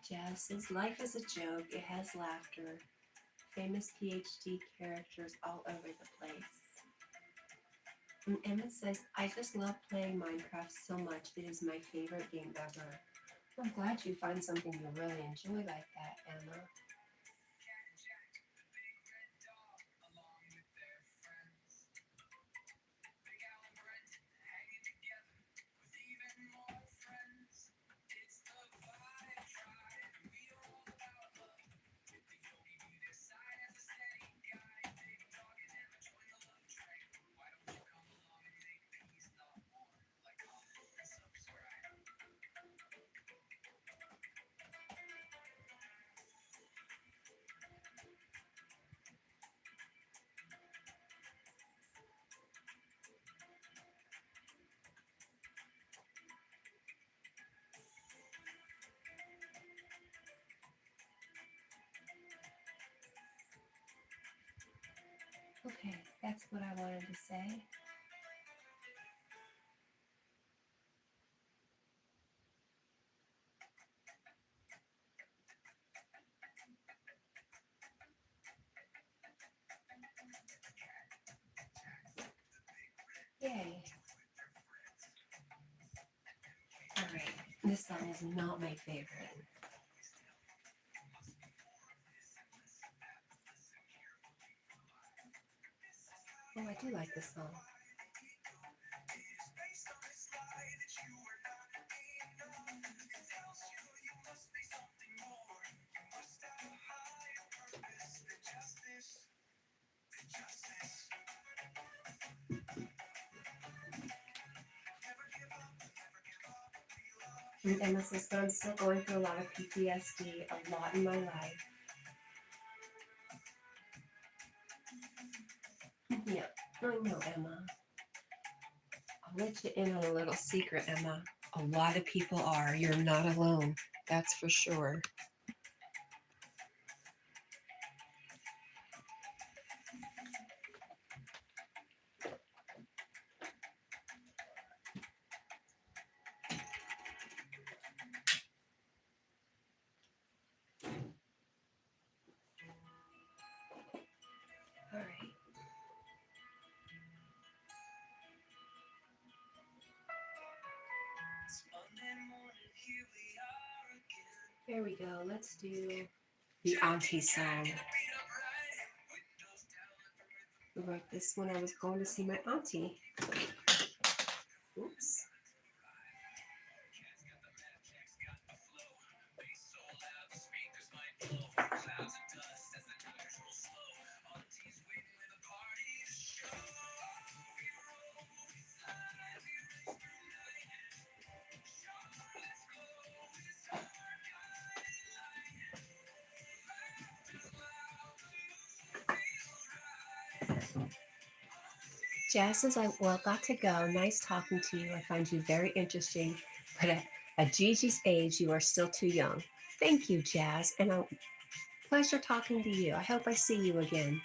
Jazz says, life is a joke. It has laughter. Famous PhD characters all over the place. And Emma says, I just love playing Minecraft so much. It is my favorite game ever. I'm glad you find something you really enjoy like that, Emma. Okay, that's what I wanted to say. Yay. All right, This song is not my favorite. Oh, I do like this song. And Emma says, but I'm still going through a lot of PTSD, a lot in my life. Yeah, I know, Emma. I'll let you in on a little secret, Emma. A lot of people are. You're not alone. That's for sure. All right. Here we go. Let's do the auntie song. I wrote this when I was going to see my auntie. Oops. Jazz says, got to go. Nice talking to you. I find you very interesting, but at Gigi's age, you are still too young. Thank you, Jazz, and a pleasure talking to you. I hope I see you again.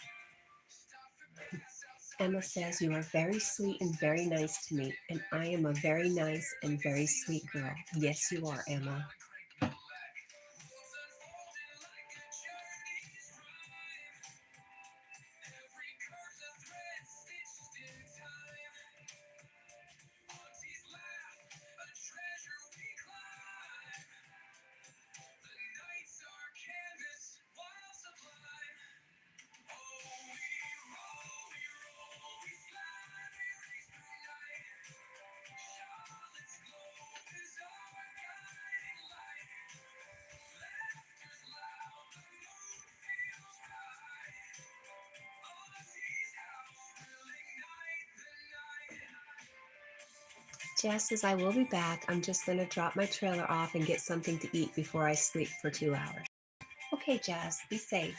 Emma says, you are very sweet and very nice to me, and I am a very nice and very sweet girl. Yes, you are, Emma. Jess says, I will be back. I'm just going to drop my trailer off and get something to eat before I sleep for 2 hours. Okay, Jess, be safe.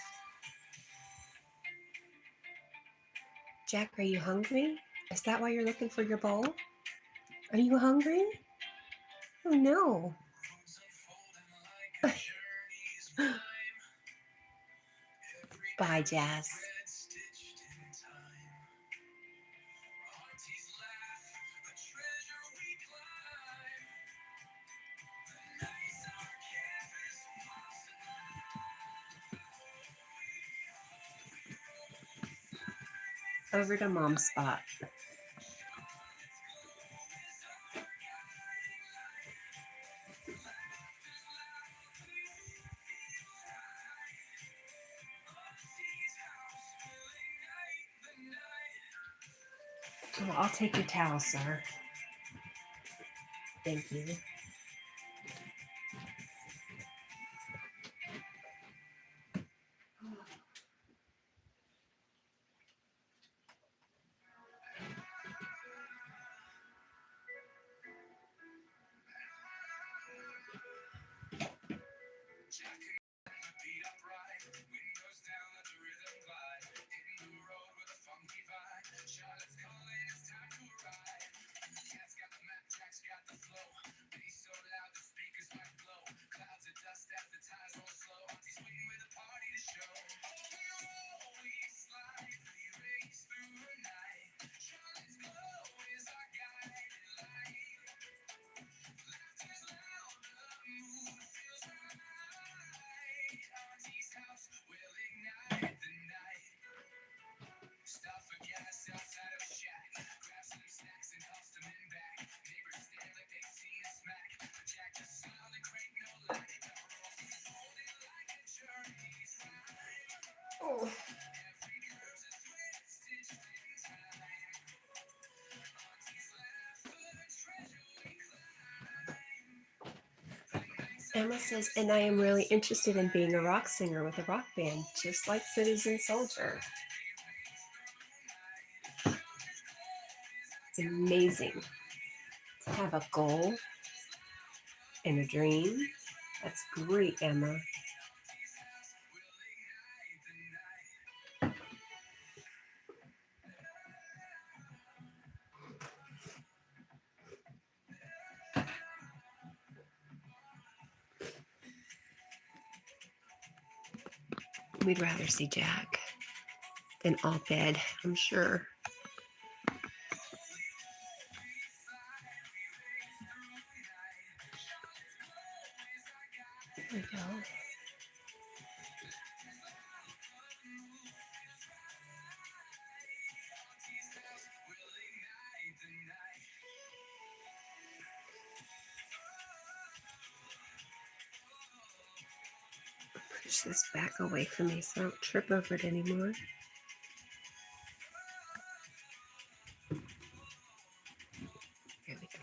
Jack, are you hungry? Is that why you're looking for your bowl? Are you hungry? Oh, no. Bye, Jazz. Over to Mom's spot. Oh, I'll take your towel, sir. Thank you. Emma says, and I am really interested in being a rock singer with a rock band, just like Citizen Soldier. It's amazing to have a goal and a dream. That's great, Emma. We'd rather see Jack than all bed, I'm sure. There we go. Push this back away from me so I don't trip over it anymore. There we go.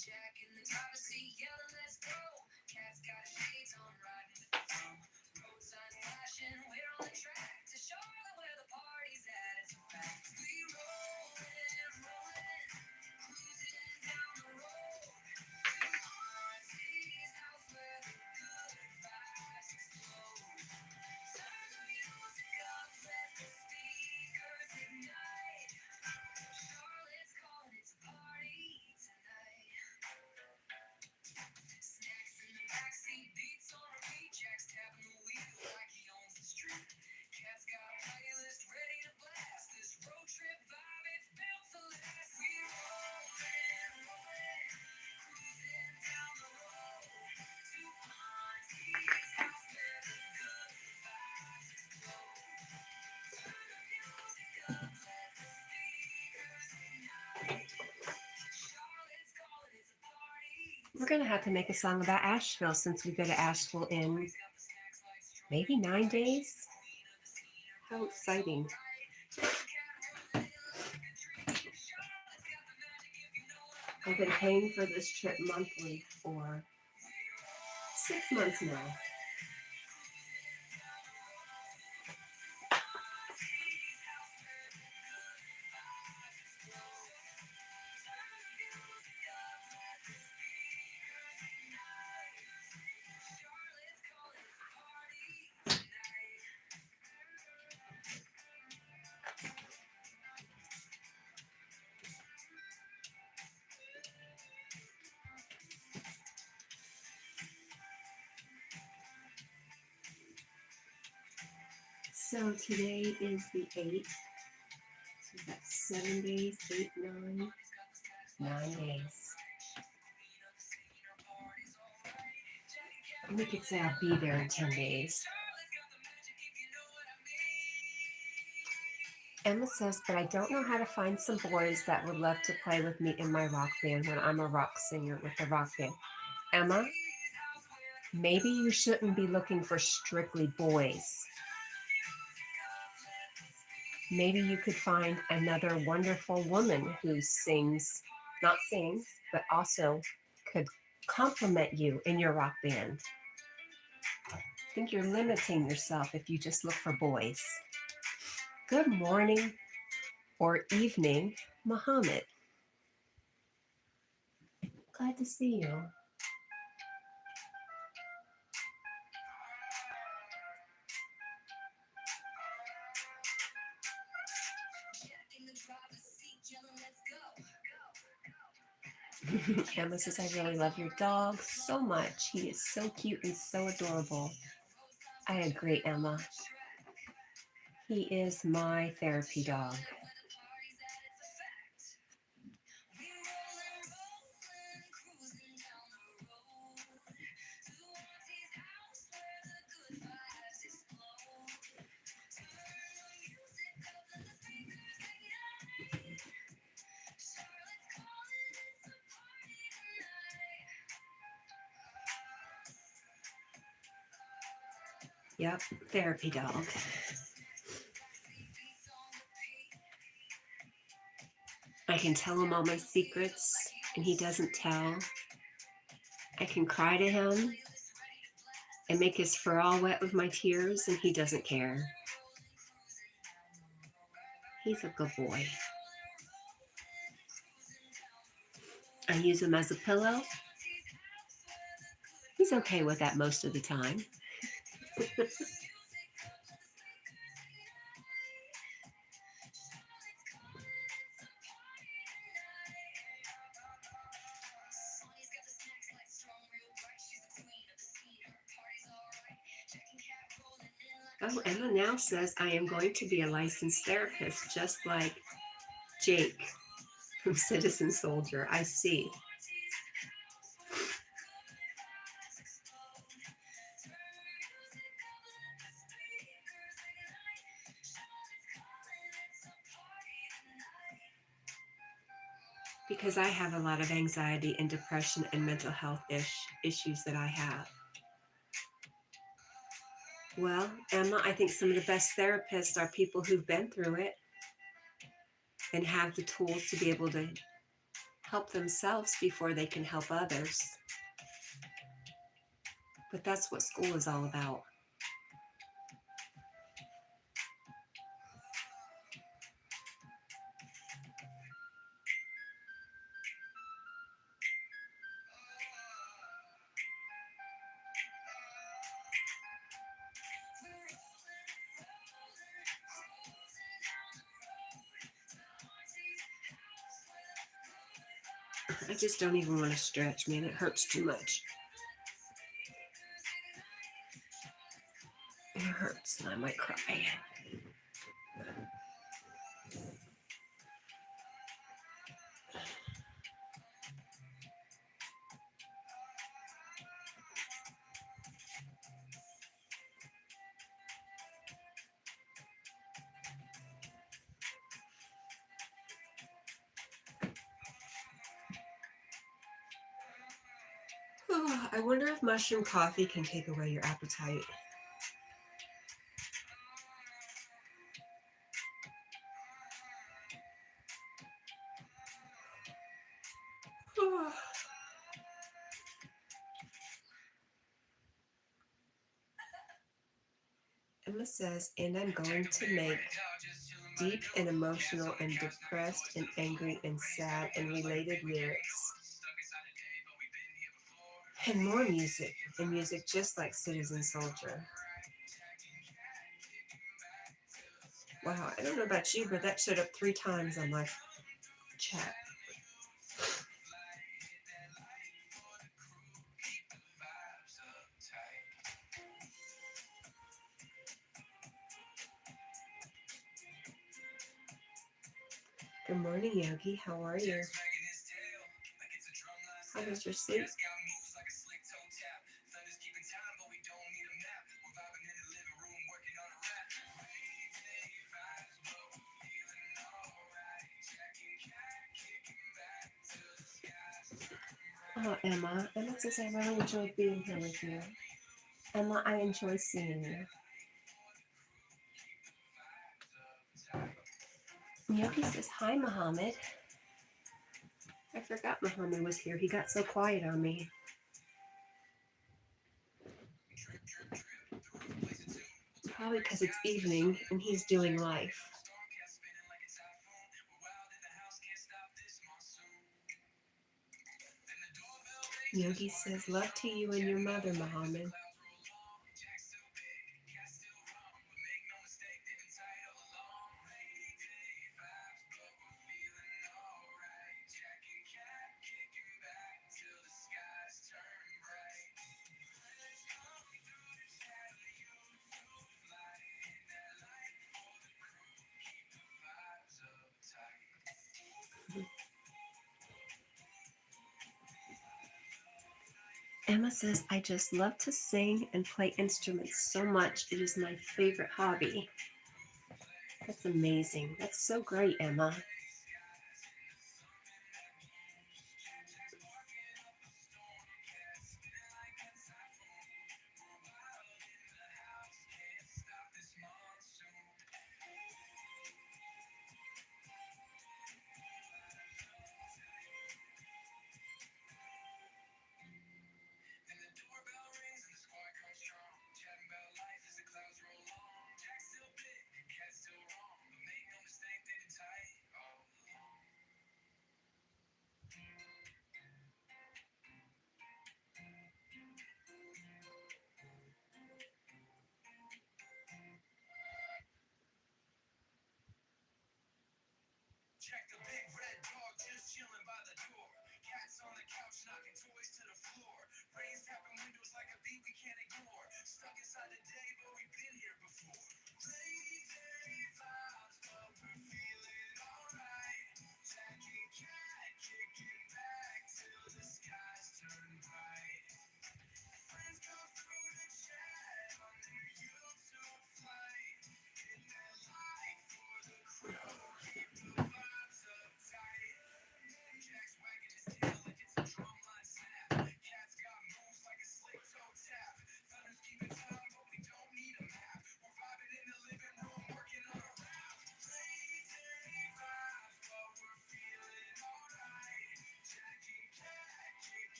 Jack in the driver's seat, yelling, let's go. Cat's got his shades on, riding with the flow. Road signs flashing, we're on the track to Charlotte where the party's at. It's a fact. We rollin', cruising down the road. To Auntie's house where the good vibes explode. Turn the music up, let the speakers ignite. Charlotte's calling, it's a party tonight. Snacks in the backseat, beats on repeat. Jack's tapping the wheel like he owns the street. Cat's got a playlist ready to blast. This road trip vibe, it's built to last. We rollin', cruising down the road. To Auntie's house where the good vibes explode. Turn the music up, let the speakers ignite. Charlotte's calling, it's a party. We're going to have to make a song about Asheville since we go to Asheville in maybe 9 days. How exciting. I've been paying for this trip monthly for 6 months now. So today is the 8th. So we've got 7 days, 8, 9, 9 days. We could say I'll be there in 10 days. Emma says, but I don't know how to find some boys that would love to play with me in my rock band when I'm a rock singer with a rock band. Emma, maybe you shouldn't be looking for strictly boys. Maybe you could find another wonderful woman who sings, not sings, but also could compliment you in your rock band. I think you're limiting yourself if you just look for boys. Good morning or evening, Muhammad. Glad to see you. Emma says, I really love your dog so much. He is so cute and so adorable. I agree, Emma. He is my therapy dog. Yep, therapy dog. I can tell him all my secrets and he doesn't tell. I can cry to him and make his fur all wet with my tears and he doesn't care. He's a good boy. I use him as a pillow. He's okay with that most of the time. Oh, Emma now says I am going to be a licensed therapist, just like Jake from Citizen Soldier. I see. Because I have a lot of anxiety and depression and mental health issues that I have. Well, Emma, I think some of the best therapists are people who've been through it and have the tools to be able to help themselves before they can help others. But that's what school is all about. I just don't even want to stretch, man. It hurts too much. It hurts and I might cry. Oh, I wonder if mushroom coffee can take away your appetite. Oh. Emma says, and I'm going to make deep and emotional and depressed and angry and sad and related lyrics. And more music, and music just like Citizen Soldier. Wow, I don't know about you, but that showed up 3 times on my chat. Good morning, Yogi. How are you? How was your sleep? Oh, Emma. Emma says, I really enjoyed being here with you. Emma, I enjoy seeing you. Yogi says, hi, Muhammad. I forgot Muhammad was here. He got so quiet on me. Probably because it's evening and he's doing life. Yogi says, love to you and your mother, Muhammad. Emma says, I just love to sing and play instruments so much. It is my favorite hobby. That's amazing. That's so great, Emma.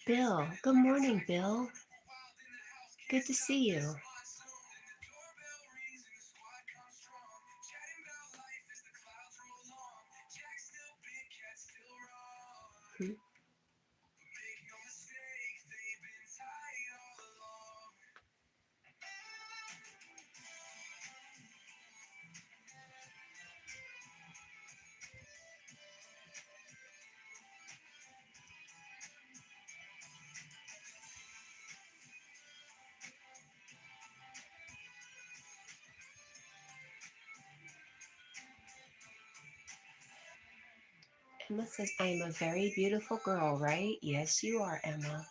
Bill. Good morning, Bill. Good to see you. Hmm. Emma says, I am a very beautiful girl, right? Yes, you are, Emma.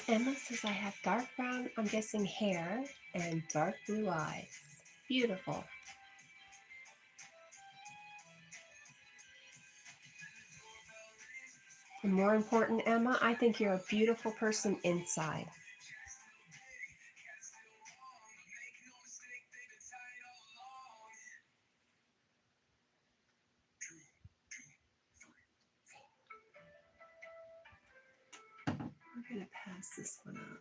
Emma says, I have dark brown, I'm guessing hair, and dark blue eyes. Beautiful. And more important, Emma, I think you're a beautiful person inside. We're going to pass this one up.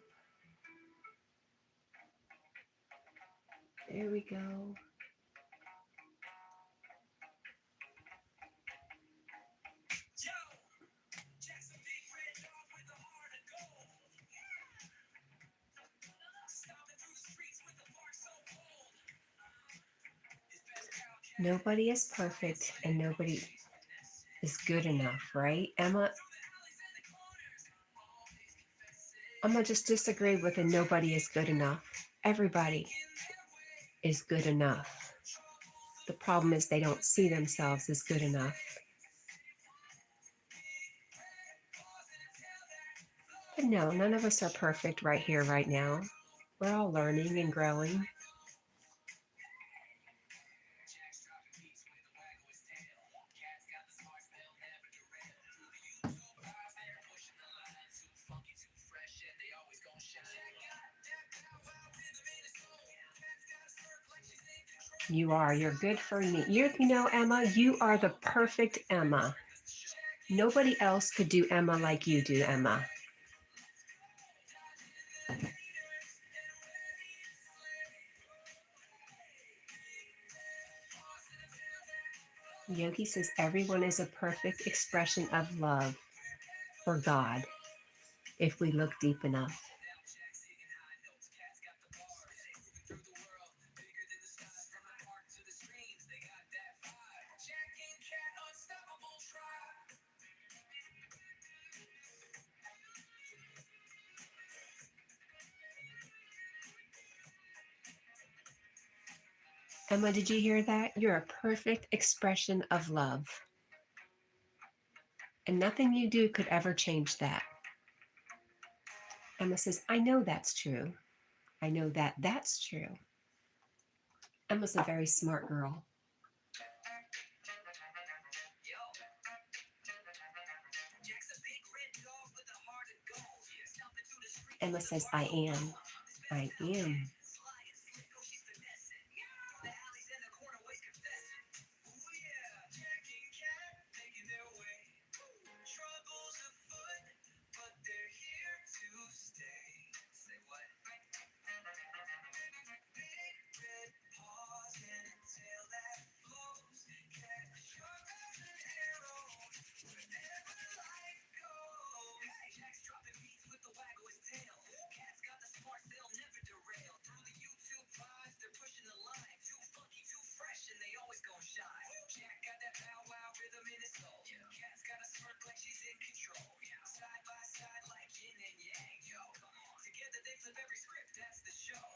There we go. Nobody is perfect and nobody is good enough, right? Emma, I'm going to just disagree with the nobody is good enough. Everybody is good enough. The problem is they don't see themselves as good enough. But no, none of us are perfect right here, right now. We're all learning and growing. You are. You're good for me. Emma, you are the perfect Emma. Nobody else could do Emma like you do, Emma. Yogi says everyone is a perfect expression of love for God if we look deep enough. Emma, did you hear that? You're a perfect expression of love. And nothing you do could ever change that. Emma says, I know that's true. I know that that's true. Emma's a very smart girl. Emma says, I am. I am. flip every script, that's the show.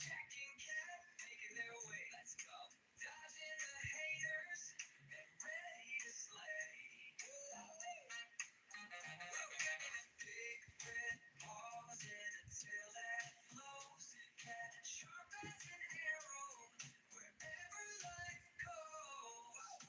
Jack and Cat making their way. Let's go. Dodging the haters and ready to slay. Big red paws and a tail that flows. Cat sharp as an arrow wherever life goes.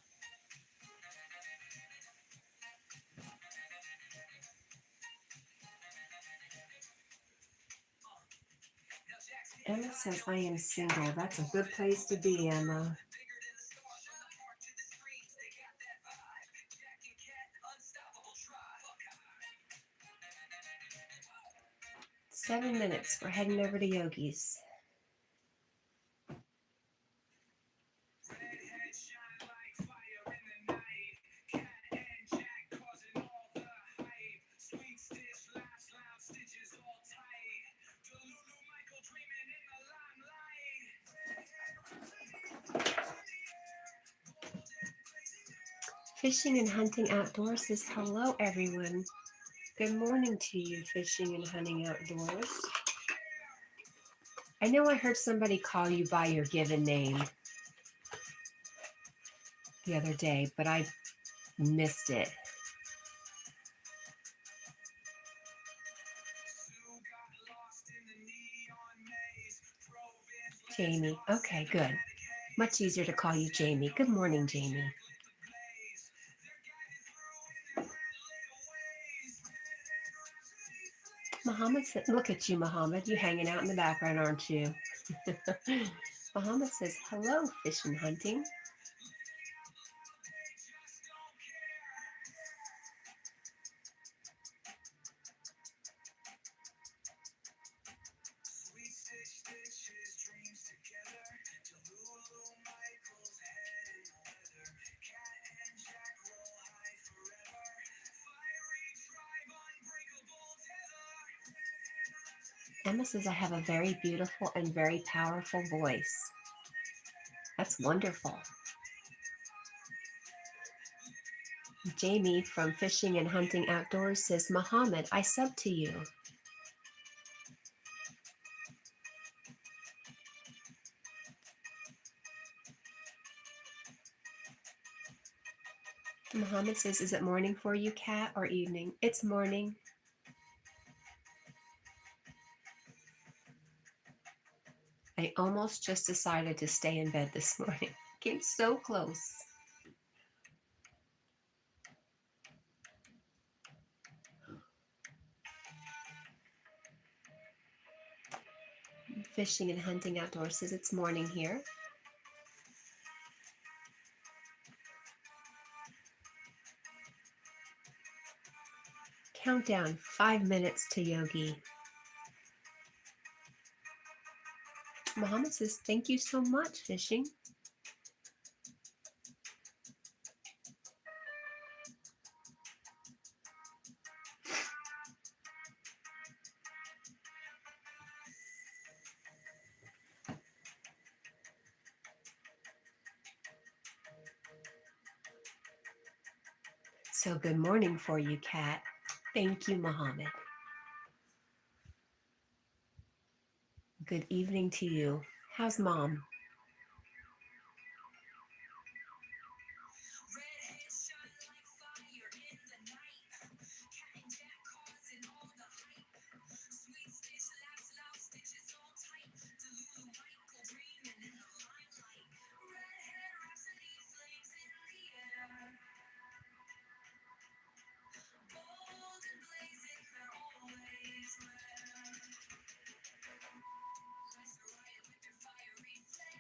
Now Jack's Emma says, I am single. That's a good place to be, Emma. bigger than the stars from the park to the screens. They got that vibe. Jack and Cat, unstoppable drive. 7 minutes. We're heading over to Yogi's. Redhead shine like fire in the night. Cat and Jack causing all the hype. Sweet Stitch laughs loud, stitches all tight. Delulu Michael dreaming in the limelight. Fishing and Hunting Outdoors says, hello, everyone. Good morning to you, Fishing and Hunting Outdoors. I know I heard somebody call you by your given name the other day, but I missed it. Jamie. Okay, good. Much easier to call you Jamie. Good morning, Jamie. Muhammad said, look at you, Muhammad. You hanging out in the background, aren't you? Muhammad says, hello, Fish and Hunting. Sweet Stitch stitches dreams together. Delulu Michael's head in the weather. Cat and Jack roll high forever. Fiery tribe, unbreakable tether. Emma says, I have a very beautiful and very powerful voice. That's wonderful. Jamie from Fishing and Hunting Outdoors says, Muhammad, I sub to you. Muhammad says, is it morning for you, Cat, or evening? It's morning. I almost just decided to stay in bed this morning. Came so close. Fishing and Hunting Outdoors says it's morning here. Countdown, 5 minutes to Yogi. Muhammad says, thank you so much, Fishing. So good morning for you, Cat. Thank you, Muhammad. Good evening to you. How's Mom? Redhead shine like fire in the night. Cat and Jack causing all the hype. Sweet Stitch laughs loud, stitches all tight. Delulu Michael dreaming in the limelight. Redhead rhapsody flames in the air. Bold and blazing, they're always rare. Let's riot with their fiery flame.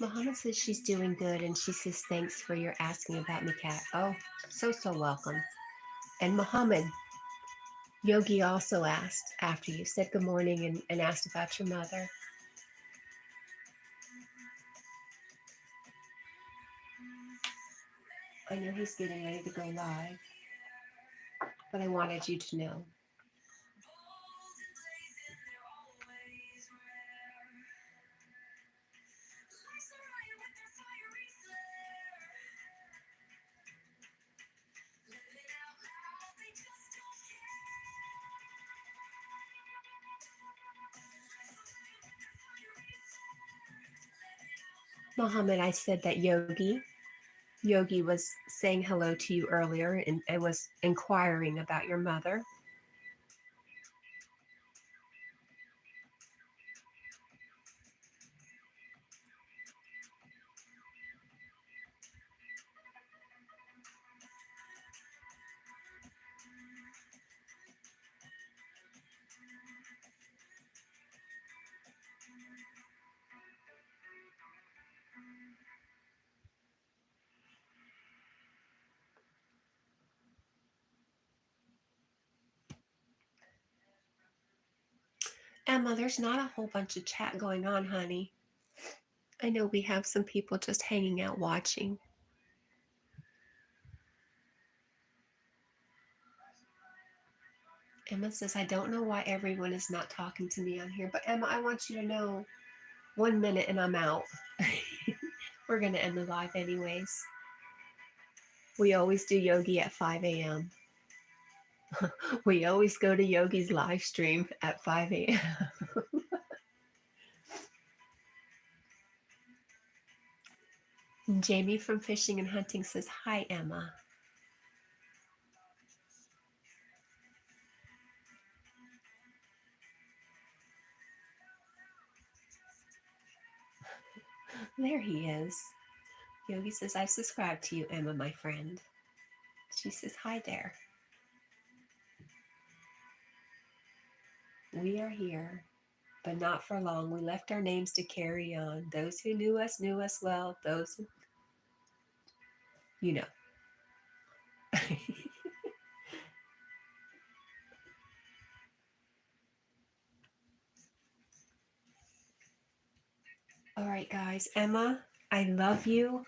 Mohammed says she's doing good, and she says thanks for your asking about me, Kat. Oh, so welcome. And Mohammed, Yogi also asked after you said good morning and asked about your mother. I know he's getting ready to go live, but I wanted you to know. Mohammed, I said that Yogi was saying hello to you earlier and was inquiring about your mother. Emma, there's not a whole bunch of chat going on, honey. I know we have some people just hanging out watching. Emma says, I don't know why everyone is not talking to me on here, but Emma, I want you to know 1 minute and I'm out. We're going to end the live anyways. We always do yogi at 5 a.m. We always go to Yogi's live stream at 5 a.m. Jamie from Fishing and Hunting says, hi, Emma. There he is. Yogi says, I subscribe to you, Emma, my friend. She says, hi there. We are here, but not for long. We left our names to carry on. Those who knew us well. Those who, you know. All right, guys. Emma, I love you.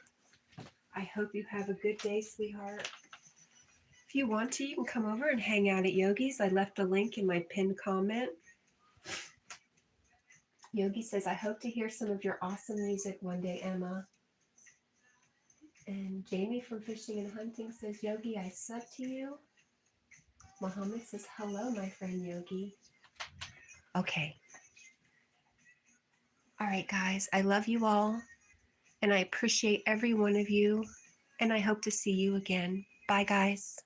I hope you have a good day, sweetheart. If you want to, you can come over and hang out at Yogi's. I left a link in my pinned comment. Yogi says, I hope to hear some of your awesome music one day, Emma. And Jamie from Fishing and Hunting says, Yogi, I sub to you. Mohammed says, hello, my friend Yogi. Okay. All right, guys. I love you all. And I appreciate every one of you. And I hope to see you again. Bye, guys.